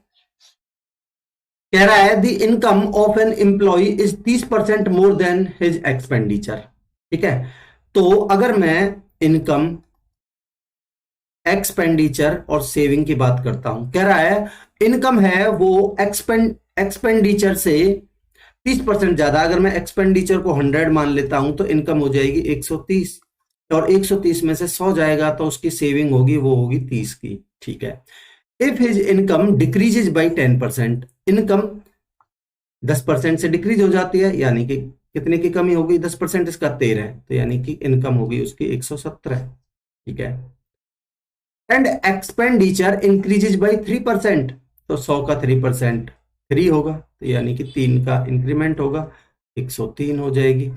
A: कह रहा है the income of an employ is 30% more than his expenditure. ठीक है, तो अगर मैं इनकम, एक्सपेंडिचर और सेविंग की बात करता हूं, कह रहा है इनकम है वो एक्सपेंडिचर से 30% ज्यादा। अगर मैं एक्सपेंडिचर को 100 मान लेता हूं तो इनकम हो जाएगी 130, और 130 में से 100 जाएगा तो उसकी सेविंग होगी, वो होगी 30 की। ठीक है, if his income decreases by 10%, income 10% से डिक्रीज हो जाती है, यानी कि कितने की कमी होगी, 10%, इसका 13 है, तो यानी कि इनकम होगी उसकी 117। ठीक है, एंड एक्सपेंडिचर इंक्रीजेज बाई 3%, तो 100 का 3% 3 होगा, तो यानी कि 3 का इंक्रीमेंट होगा, 103 हो जाएगी,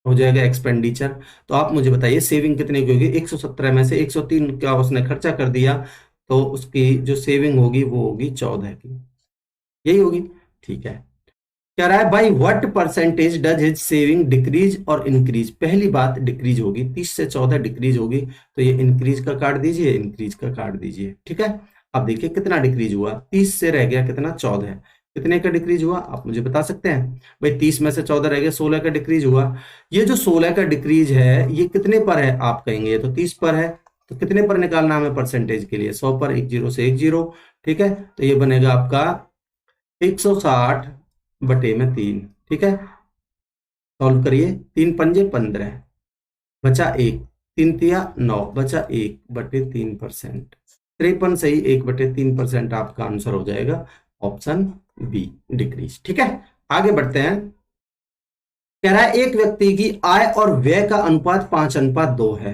A: हो जाएगा एक्सपेंडिचर। तो आप मुझे बताइए सेविंग कितने की होगी, 117 में से 103 का उसने खर्चा कर दिया, तो उसकी जो सेविंग होगी वो होगी 14 की, यही होगी। ठीक है, कह रहा है by what percentage does his saving decrease और इंक्रीज। पहली बात डिक्रीज होगी, 30 से 14 डिक्रीज होगी, तो ये इंक्रीज का काट दीजिए, इंक्रीज का काट दीजिए। ठीक है, अब देखिए कितना डिक्रीज हुआ, 30 से रह गया कितना, 14, कितने का डिक्रीज हुआ आप मुझे बता सकते हैं भाई, 30 में से 14 रह गया, 16 का डिक्रीज हुआ। ये जो 16 का डिक्रीज है ये कितने पर है आप कहेंगे, ये तो 30 पर है, तो कितने पर निकालना हमें परसेंटेज के लिए, 100 पर, एक जीरो से एक जीरो। ठीक है, तो ये बनेगा आपका 160 बटे में 3। ठीक है, सॉल्व करिए, 3 पंजे 15, बचा 1, 3 तिया 9, बचा 1 बटे 3%, 53 सही, 1/3% आपका आंसर हो जाएगा ऑप्शन बी, डिक्रीज। ठीक है, आगे बढ़ते हैं। कह रहा है एक व्यक्ति की आय और व्यय का अनुपात 5:2 है,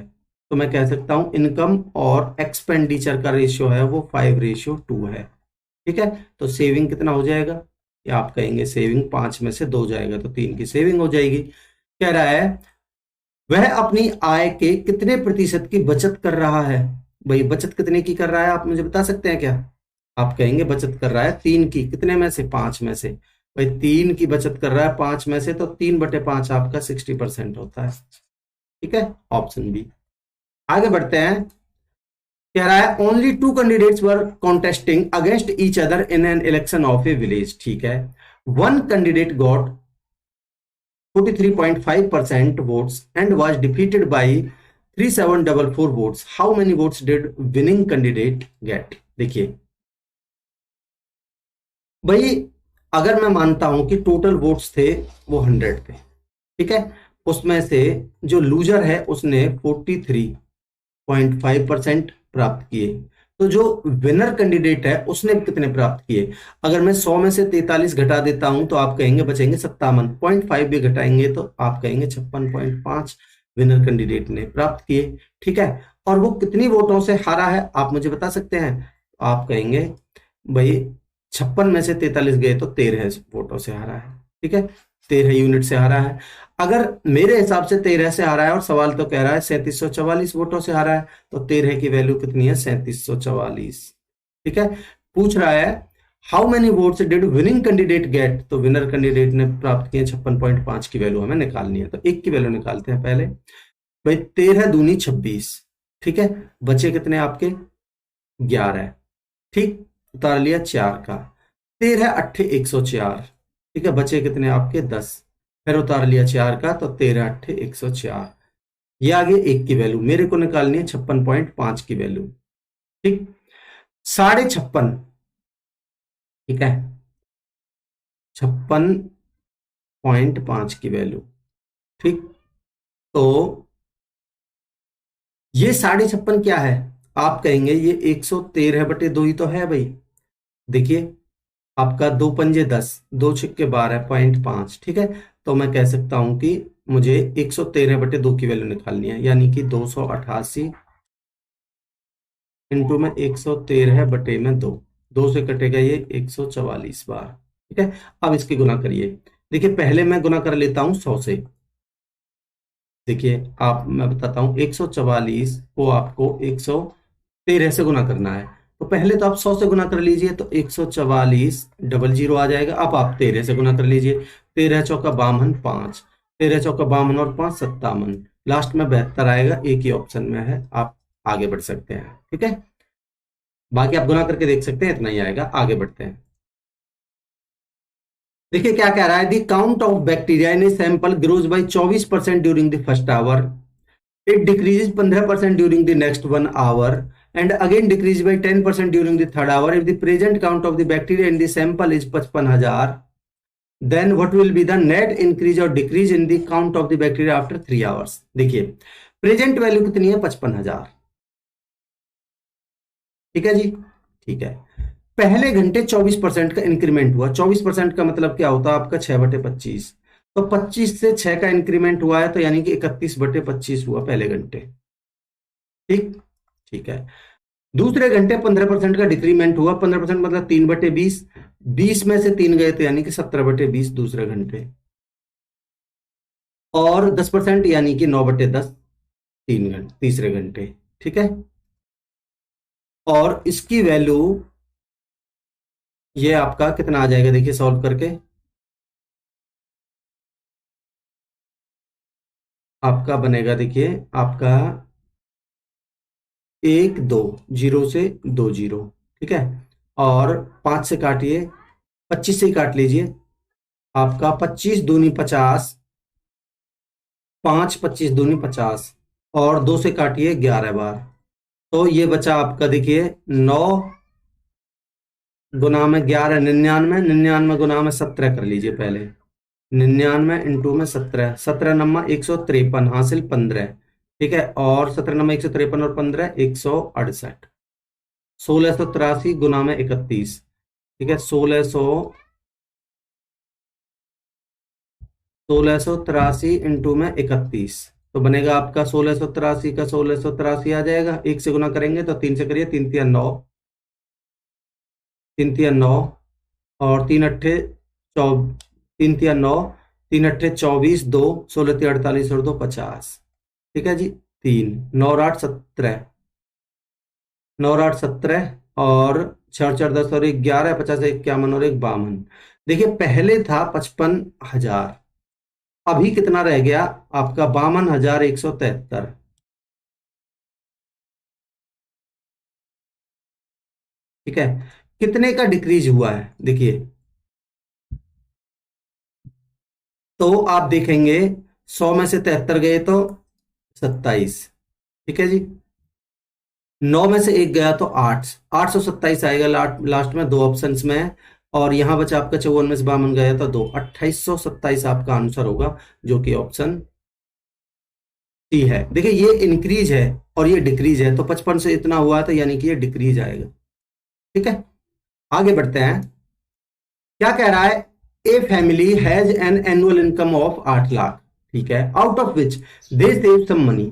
A: तो मैं कह सकता हूं इनकम और एक्सपेंडिचर का रेशियो है वो 5:2 है। ठीक है, तो सेविंग कितना हो जाएगा, या आप कहेंगे सेविंग 5 में से 2 जाएगा, तो 3 की सेविंग हो जाएगी। कह रहा है वह अपनी आय के कितने प्रतिशत की बचत कर रहा है। भाई बचत कितने की कर रहा है आप मुझे बता सकते हैं क्या, आप कहेंगे बचत कर रहा है 3 की, कितने में से, 5 में से। भाई 3 की बचत कर रहा है 5 में से, तो 3/5 आपका 60% होता है। ठीक है, ऑप्शन बी। आगे बढ़ते हैं। कह रहा है only 2 candidates were contesting against each other in an election of A village. ठीक है, one candidate got 43.5% votes and was defeated by 3744 votes. How many votes did winning candidate get? देखिए भाई, अगर मैं मानता हूं कि टोटल वोट्स थे वो 100 थे, ठीक है, उसमें से जो लूजर है उसने 43.5% प्राप्त किए, तो जो विनर कैंडिडेट है उसने कितने प्राप्त किए। अगर मैं 100 में से 43 घटा देता हूं तो आप कहेंगे बचेंगे 57, 0.5 भी घटाएंगे तो आप कहेंगे 56.5 विनर कैंडिडेट ने प्राप्त किए। ठीक है, और वो कितनी वोटों से हारा है आप मुझे बता सकते हैं, आप कहेंगे भाई 56 में से 43 गए तो 13 वोटों से हारा है। ठीक है, 13 यूनिट से हारा है। अगर मेरे हिसाब से 13 से हारा है और सवाल तो कह रहा है 3744 वोटों से हारा है, तो 13 की वैल्यू कितनी है, 3744। ठीक है, पूछ रहा है how many votes did winning candidate get, तो विनर कैंडिडेट ने प्राप्त किए 56.5 की वैल्यू हमें निकालनी है, तो एक की वैल्यू निकालते हैं पहले। भाई 13 दूनी 26, ठीक है, बचे कितने आपके 11, ठीक, उतार लिया 4 का, 13 8 104, ठीक है, बचे कितने आपके 10, फिर उतार लिया 4 का, तो 13 8 104, ये आगे 1 की वैल्यू मेरे को निकालनी है 56.5 की वैल्यू। ठीक, 56.5, ठीक है, 56.5 की वैल्यू। ठीक, तो ये 56.5 क्या है, आप कहेंगे ये 113/2 ही तो है भाई। देखिए आपका 2 पंजे 10, 2 छिक्के 12.5, ठीक है, तो मैं कह सकता हूं कि मुझे 113/2 की वैल्यू निकालनी है, यानी कि 288 इंटू में 113/2, 2 से कटेगा ये 144 बार, ठीक है, अब इसकी गुना करिए। देखिए पहले मैं गुना कर लेता हूं 100 से। देखिए आप, मैं बताता हूं, 144 को आपको 113 से गुना करना है। तो पहले तो आप 100 से गुना कर लीजिए, तो 144 डबल जीरो आ जाएगा। अब आप 13 से गुना कर लीजिए, 13 चौका 52, 5, 13 चौका 52 और 5 57, लास्ट में 72 आएगा। एक ही ऑप्शन में है, आप आगे बढ़ सकते हैं। ठीक है, बाकी आप गुना करके देख सकते हैं, इतना ही आएगा। आगे बढ़ते हैं। देखिए क्या कह रहा है, the count of bacteria in a sample grows bye 24% during the first hour, it decreases 15% during the next 1 hour, and again decrease by 10% during the third hour. If the present count of the bacteria in the sample is 55,000, then what will be the net increase or decrease in the count of the bacteria after 3 hours? देखिए present value कितनी है, 55,000। ठीक है जी, ठीक है। पहले घंटे 24% का इंक्रीमेंट हुआ। 24% का मतलब क्या होता है आपका, 6/25। तो 25 से 6 का इंक्रीमेंट हुआ है, तो यानी कि 31/25 हुआ पहले घंटे। ठीक, ठीक है। दूसरे घंटे 15% का डिक्रीमेंट हुआ। 15% मतलब 3/20। 20 में से 3 गए, तो यानी कि 17/20 दूसरे घंटे। और 10% यानी कि 9/10 तीन घंटे तीसरे घंटे। ठीक है, और इसकी वैल्यू ये आपका कितना आ जाएगा, देखिए सॉल्व करके आपका बनेगा, देखिए आपका 1 2 0 से 2 0। ठीक है, और 5 से काटिए, 25 से ही काट लीजिए। आपका 25 दूनी 50, 5 25 दूनी 50, और 2 से काटिए 11 बार। तो ये बचा आपका, देखिए 9 गुना में 11 99, 99 गुना में 17 कर लीजिए पहले। 99 इंटू में 17, 17 नंबर 153 हासिल 15। ठीक है, और 17 नंबर 153 और 15 168। 1683 गुना में 31। ठीक है, 1683 इंटू में 31, तो बनेगा आपका 1683 का 1683 आ जाएगा। एक से गुना करेंगे तो 3 से करिए, 3 तिया 9, 3 तिया 9, और 3 अट्ठे 3 तिया 9, 3 अट्ठे 24, 2 16 तिया 48 और 2 50। ठीक है जी, 3 9 8 17, 9 8 17, और 4 4 10 और 1 11, 50 51 और 1 52। देखिए पहले था 55,000, अभी कितना रह गया आपका, 52,173। ठीक है, कितने का डिक्रीज हुआ है देखिए, तो आप देखेंगे 100 में से 73 गए तो 27। ठीक है जी, 9 में से 1 गया तो 8, 827 आएगा लास्ट में, दो ऑप्शंस में है। और यहां बचा आपका 54 में से 52 गया तो 2, 2827 आपका आंसर होगा, जो कि ऑप्शन सी है। देखिए ये इंक्रीज है और ये डिक्रीज है, तो 55 से इतना हुआ तो यानी कि ये डिक्रीज आएगा। ठीक है, आगे बढ़ते हैं। क्या कह रहा है, a family has an annual income of 8 lakh. ठीक है, out of which they save some money.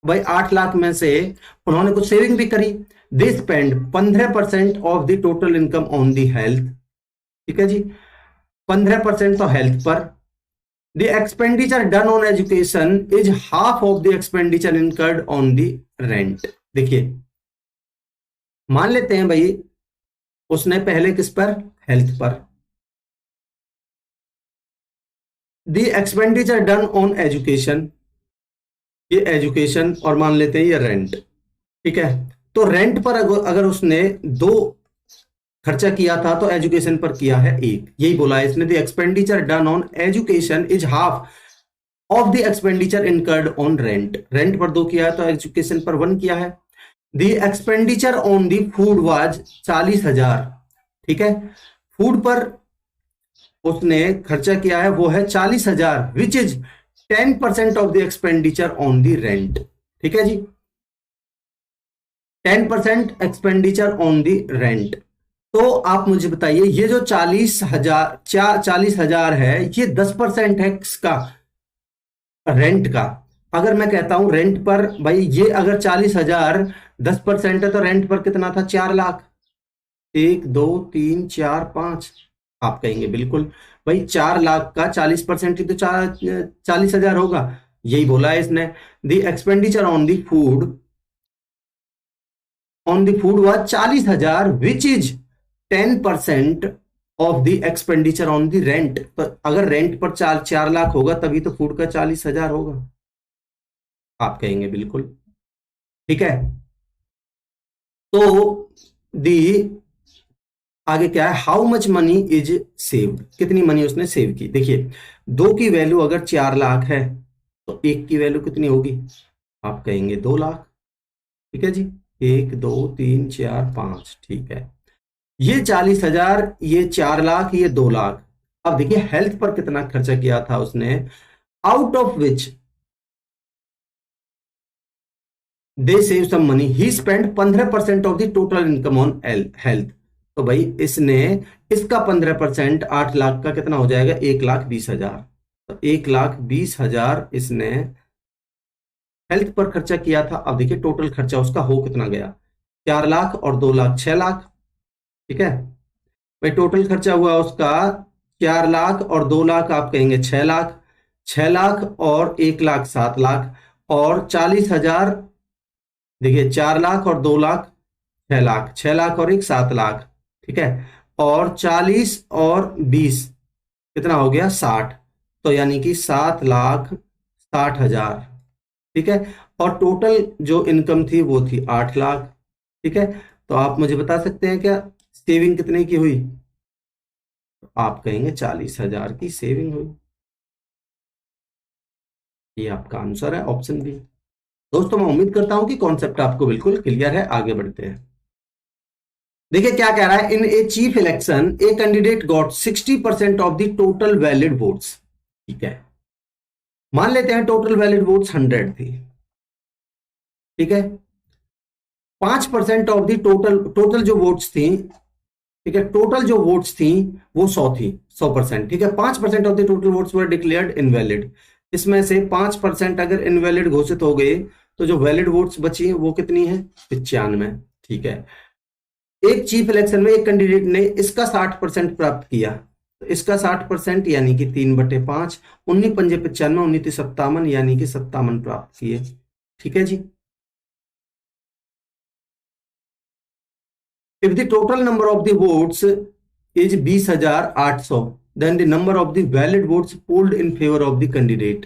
A: भाई 8 लाख में से उन्होंने कुछ सेविंग भी करी। They spend 15% of the total income on the health. ठीक है जी, 15% तो हेल्थ पर। The expenditure done on education is half of the expenditure incurred on the rent. देखिए मान लेते हैं भाई उसने पहले किस पर, हेल्थ पर। The expenditure done on education, ये एजुकेशन, और मान लेते हैं ये रेंट। ठीक है, तो रेंट पर अगर उसने 2 खर्चा किया था तो एजुकेशन पर किया है 1, यही बोला है इसने। The expenditure done on education is half of the expenditure incurred on rent. Rent पर 2 किया है तो एजुकेशन पर 1 किया है। The expenditure on the food was 40,000। ठीक है, फूड पर उसने खर्चा किया है वो है 40,000, which is 10% of the expenditure on the rent. ठीक है जी, 10% एक्सपेंडिचर ऑन द रेंट। तो आप मुझे बताइए ये जो 40,000 है, ये 10% है किसका, रेंट का। अगर मैं कहता हूं रेंट पर, भाई ये अगर 40,000 10% है तो रेंट पर कितना था, 4 लाख। 1 2 3 4 5, आप कहेंगे बिल्कुल भाई 4 लाख का 40% ही तो 40,000 होगा, यही बोला है इसने। The expenditure on the food was 40,000 which is 10% of the expenditure on the rent. तो अगर रेंट पर 4 लाख होगा तभी तो फूड का 40,000 होगा। आप कहेंगे बिल्कुल, ठीक है। तो दी आगे क्या है, how much money is saved, कितनी मनी उसने सेव की। देखिए 2 की वैल्यू अगर 4 लाख है तो 1 की वैल्यू कितनी होगी, आप कहेंगे 2 लाख। ठीक है जी, 1 2 3 4 5, ठीक है। ये 40,000, ये 4 लाख, ये 2 लाख। अब देखिए हेल्थ पर कितना खर्चा किया था उसने, out of which they save some money, he spend 15% of the total income on health. तो भाई इसने इसका 15%, 8 लाख का कितना हो जाएगा, 1,20,000। तो 1,20,000 इसने हेल्थ पर खर्चा किया था। अब देखिए टोटल खर्चा उसका हो कितना गया, 4 लाख और 2 लाख 6 लाख। ठीक है भाई, टोटल खर्चा हुआ उसका 4 लाख और 2 लाख, आप कहेंगे 6 लाख। 6 लाख और 1 लाख 7 लाख, और 40,000। देखिए 4 लाख और 2 लाख 6 लाख, 6 लाख और 1 7 लाख। ठीक है, और 40 और 20 कितना हो गया, 60। तो यानी कि 7,60,000। ठीक है, और टोटल जो इनकम थी वो थी 8 लाख। ठीक है, तो आप मुझे बता सकते हैं क्या सेविंग कितने की हुई, तो आप कहेंगे 40,000 की सेविंग हुई। ये आपका आंसर है, ऑप्शन बी। दोस्तों मैं उम्मीद करता हूं कि कॉन्सेप्ट आपको बिल्कुल क्लियर है। आगे बढ़ते हैं। देखिए क्या कह रहा है, in a chief election a candidate got 60% of the total valid votes. ठीक है, मान लेते हैं टोटल वैलिड वोट्स 100 थी। ठीक है, 5% ऑफ द टोटल जो वोट्स थी, ठीक है, टोटल जो वोट्स थी वो 100 थी, 100%। ठीक है, 5% of the total votes were declared invalid. इसमें से 5% अगर इनवैलिड घोषित हो गए तो जो वैलिड वोट्स बची वो कितनी है, 95। ठीक है, एक चीफ इलेक्शन में एक कैंडिडेट ने इसका 60% प्राप्त किया, तो इसका 60% यानी कि 3/5, 19 पंजे 95, 19 57, यानी कि 57 प्राप्त किए। ठीक है जी, if the total number of the votes is 20,800, then the number of the valid votes polled in favour of the candidate.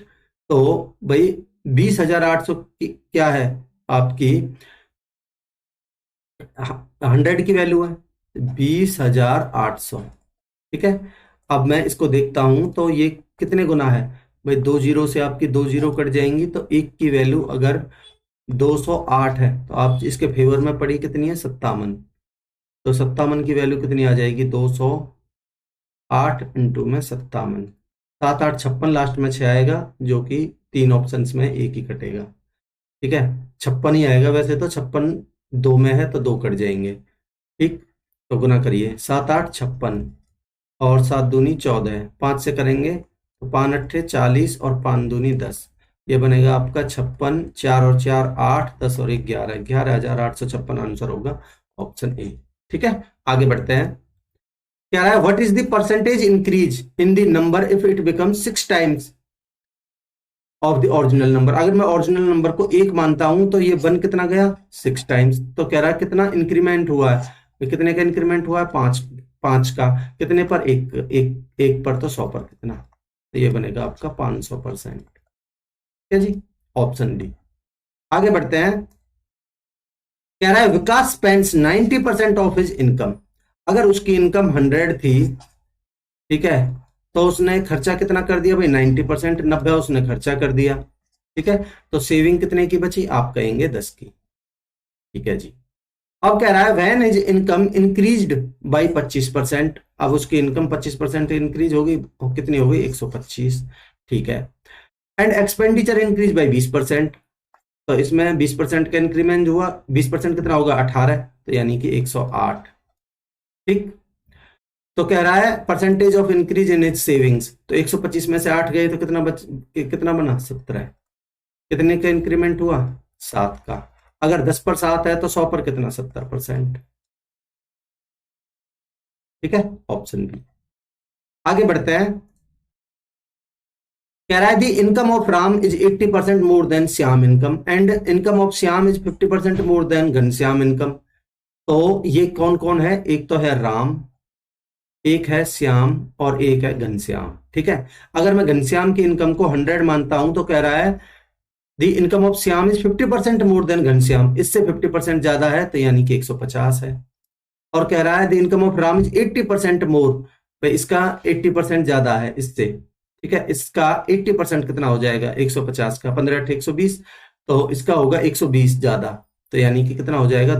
A: तो भाई 20,800 क्या है आपकी, 100 की वैल्यू है, 20,800। ठीक है, अब मैं इसको देखता हूं तो ये कितने गुना है भाई, 2 जीरो से आपकी 2 जीरो कट जाएंगी, तो 1 की वैल्यू अगर 208 है तो आप इसके फेवर में पड़ी कितनी है, 57। तो 57 की वैल्यू कितनी आ जाएगी, 208 इंटू में 57, 7 8 56, लास्ट में 6 आएगा, जो कि 3 ऑप्शंस में एक ही कटेगा। ठीक है, 56 ही आएगा, वैसे तो 56 2 में है तो 2 कट जाएंगे। ठीक, तो गुना करिए, 7 8 56 और 7 दूनी 14, 5 से करेंगे तो 5 अट्ठे 40 और 5 दूनी 10, ये बनेगा आपका 56, 4 और 4 8, 10 और 1 11, 11,856 आंसर होगा ऑप्शन ए। ठीक है, आगे बढ़ते हैं। क्या रहा है, what is the percentage increase in the number if it become 6 times of the original number. अगर मैं ओरिजिनल नंबर को 1 मानता हूं तो ये बन कितना गया, 6 टाइम्स। तो कह रहा है कितना इंक्रीमेंट हुआ है, कितने का इंक्रीमेंट हुआ है, 5 5 का। कितने पर, एक पर, तो 100 पर कितना, तो ये बनेगा आपका 500%। ठीक है जी, ऑप्शन डी। आगे बढ़ते हैं। कह रहा है विकास स्पेंड्स 90% ऑफ हिज इनकम। अगर उसकी इनकम 100 थी, ठीक है, तो उसने खर्चा कितना कर दिया भाई, 90%, 90 उसने खर्चा कर दिया। ठीक है, तो सेविंग कितने की बची, आप कहेंगे 10 की। ठीक है जी, अब कह रहा है when his income increased by 25%। अब उसकी इनकम 25% इंक्रीज होगी, कितनी होगी, 125। ठीक है, एंड एक्सपेंडिचर इंक्रीज बाय 20%। तो इसमें 20% का इंक्रीमेंट हुआ, 20% कितना होगा, 18, तो यानी कि 108। ठीक, तो कह रहा है percentage of increase in is savings. तो 125 में से 8 गए तो कितना बना, 17। कितने का इंक्रीमेंट हुआ, 7 का। अगर 10 पर 7 है तो 100 पर कितना, 70%। ठीक है, ऑप्शन बी। आगे बढ़ते हैं। कह रहा है the income of Ram is 80% more than Shyam income and income of Shyam is 50% more than Ghanshyam income. तो ये कौन कौन है? एक तो है राम, एक है श्याम और एक है घनश्याम। ठीक है, अगर मैं घनश्याम की इनकम को 100 मानता हूं तो कह रहा है the income of Shyam is 50% more than Ghanshyam, इससे 50% ज्यादा है तो यानी कि 150 है। और कह रहा है the income of Ram is 80% मोर, भाई इसका 80% ज्यादा है इससे। ठीक है, इसका 80% कितना हो जाएगा? 150 का 15 8 120, तो इसका होगा 120 ज्यादा, तो यानी कि कितना हो जाएगा?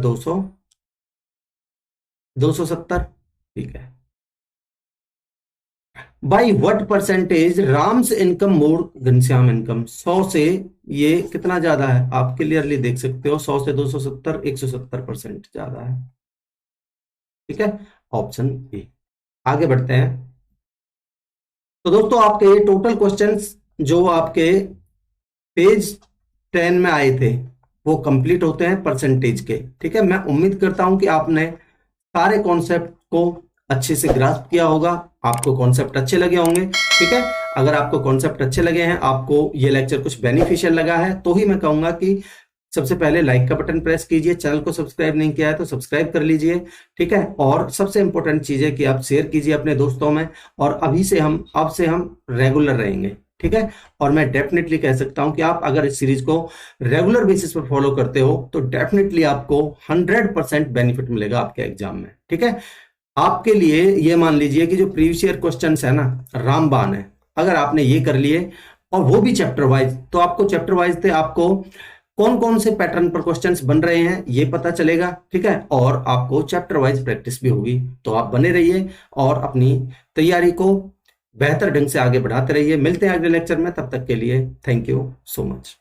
A: 270। ठीक है, by what percentage Ram's income more Ghanshyam income? 100 से ये कितना ज्यादा है? आप क्लियरली देख सकते हो 100 से 270 170% ज्यादा है। ठीक है, ऑप्शन ए। आगे बढ़ते हैं। तो दोस्तों आपके ये टोटल क्वेश्चंस जो आपके पेज 10 में आए थे वो कंप्लीट होते हैं परसेंटेज के। ठीक है, मैं उम्मीद करता हूं कि आपने सारे कॉन्सेप्ट को अच्छे से ग्रास्प किया होगा, आपको कॉन्सेप्ट अच्छे लगे होंगे। ठीक है, अगर आपको कॉन्सेप्ट अच्छे लगे हैं, आपको ये लेक्चर कुछ बेनिफिशियल लगा है, तो ही मैं कहूंगा कि सबसे पहले लाइक का बटन प्रेस कीजिए, चैनल को सब्सक्राइब नहीं किया है तो सब्सक्राइब कर लीजिए। ठीक है, और सबसे इंपॉर्टेंट चीज है कि आप शेयर कीजिए अपने दोस्तों में, और अब से हम रेगुलर रहेंगे। ठीक है, और मैं डेफिनेटली कह सकता हूं कि आप अगर इस सीरीज को रेगुलर बेसिस पर फॉलो करते हो तो डेफिनेटली आपको 100% बेनिफिट मिलेगा आपके एग्जाम में। ठीक है, आपके लिए ये मान लीजिए कि जो प्रीवियस ईयर क्वेश्चंस है ना, रामबाण है, अगर आपने ये कर लिए और वो भी चैप्टर वाइज, तो आपको चैप्टर वाइज थे आपको कौन कौन से पैटर्न पर क्वेश्चंस बन रहे हैं ये पता चलेगा। ठीक है, और आपको चैप्टर वाइज प्रैक्टिस भी होगी। तो आप बने रहिए और अपनी तैयारी को बेहतर ढंग से आगे बढ़ाते रहिए। मिलते हैं अगले लेक्चर में, तब तक के लिए थैंक यू सो मच।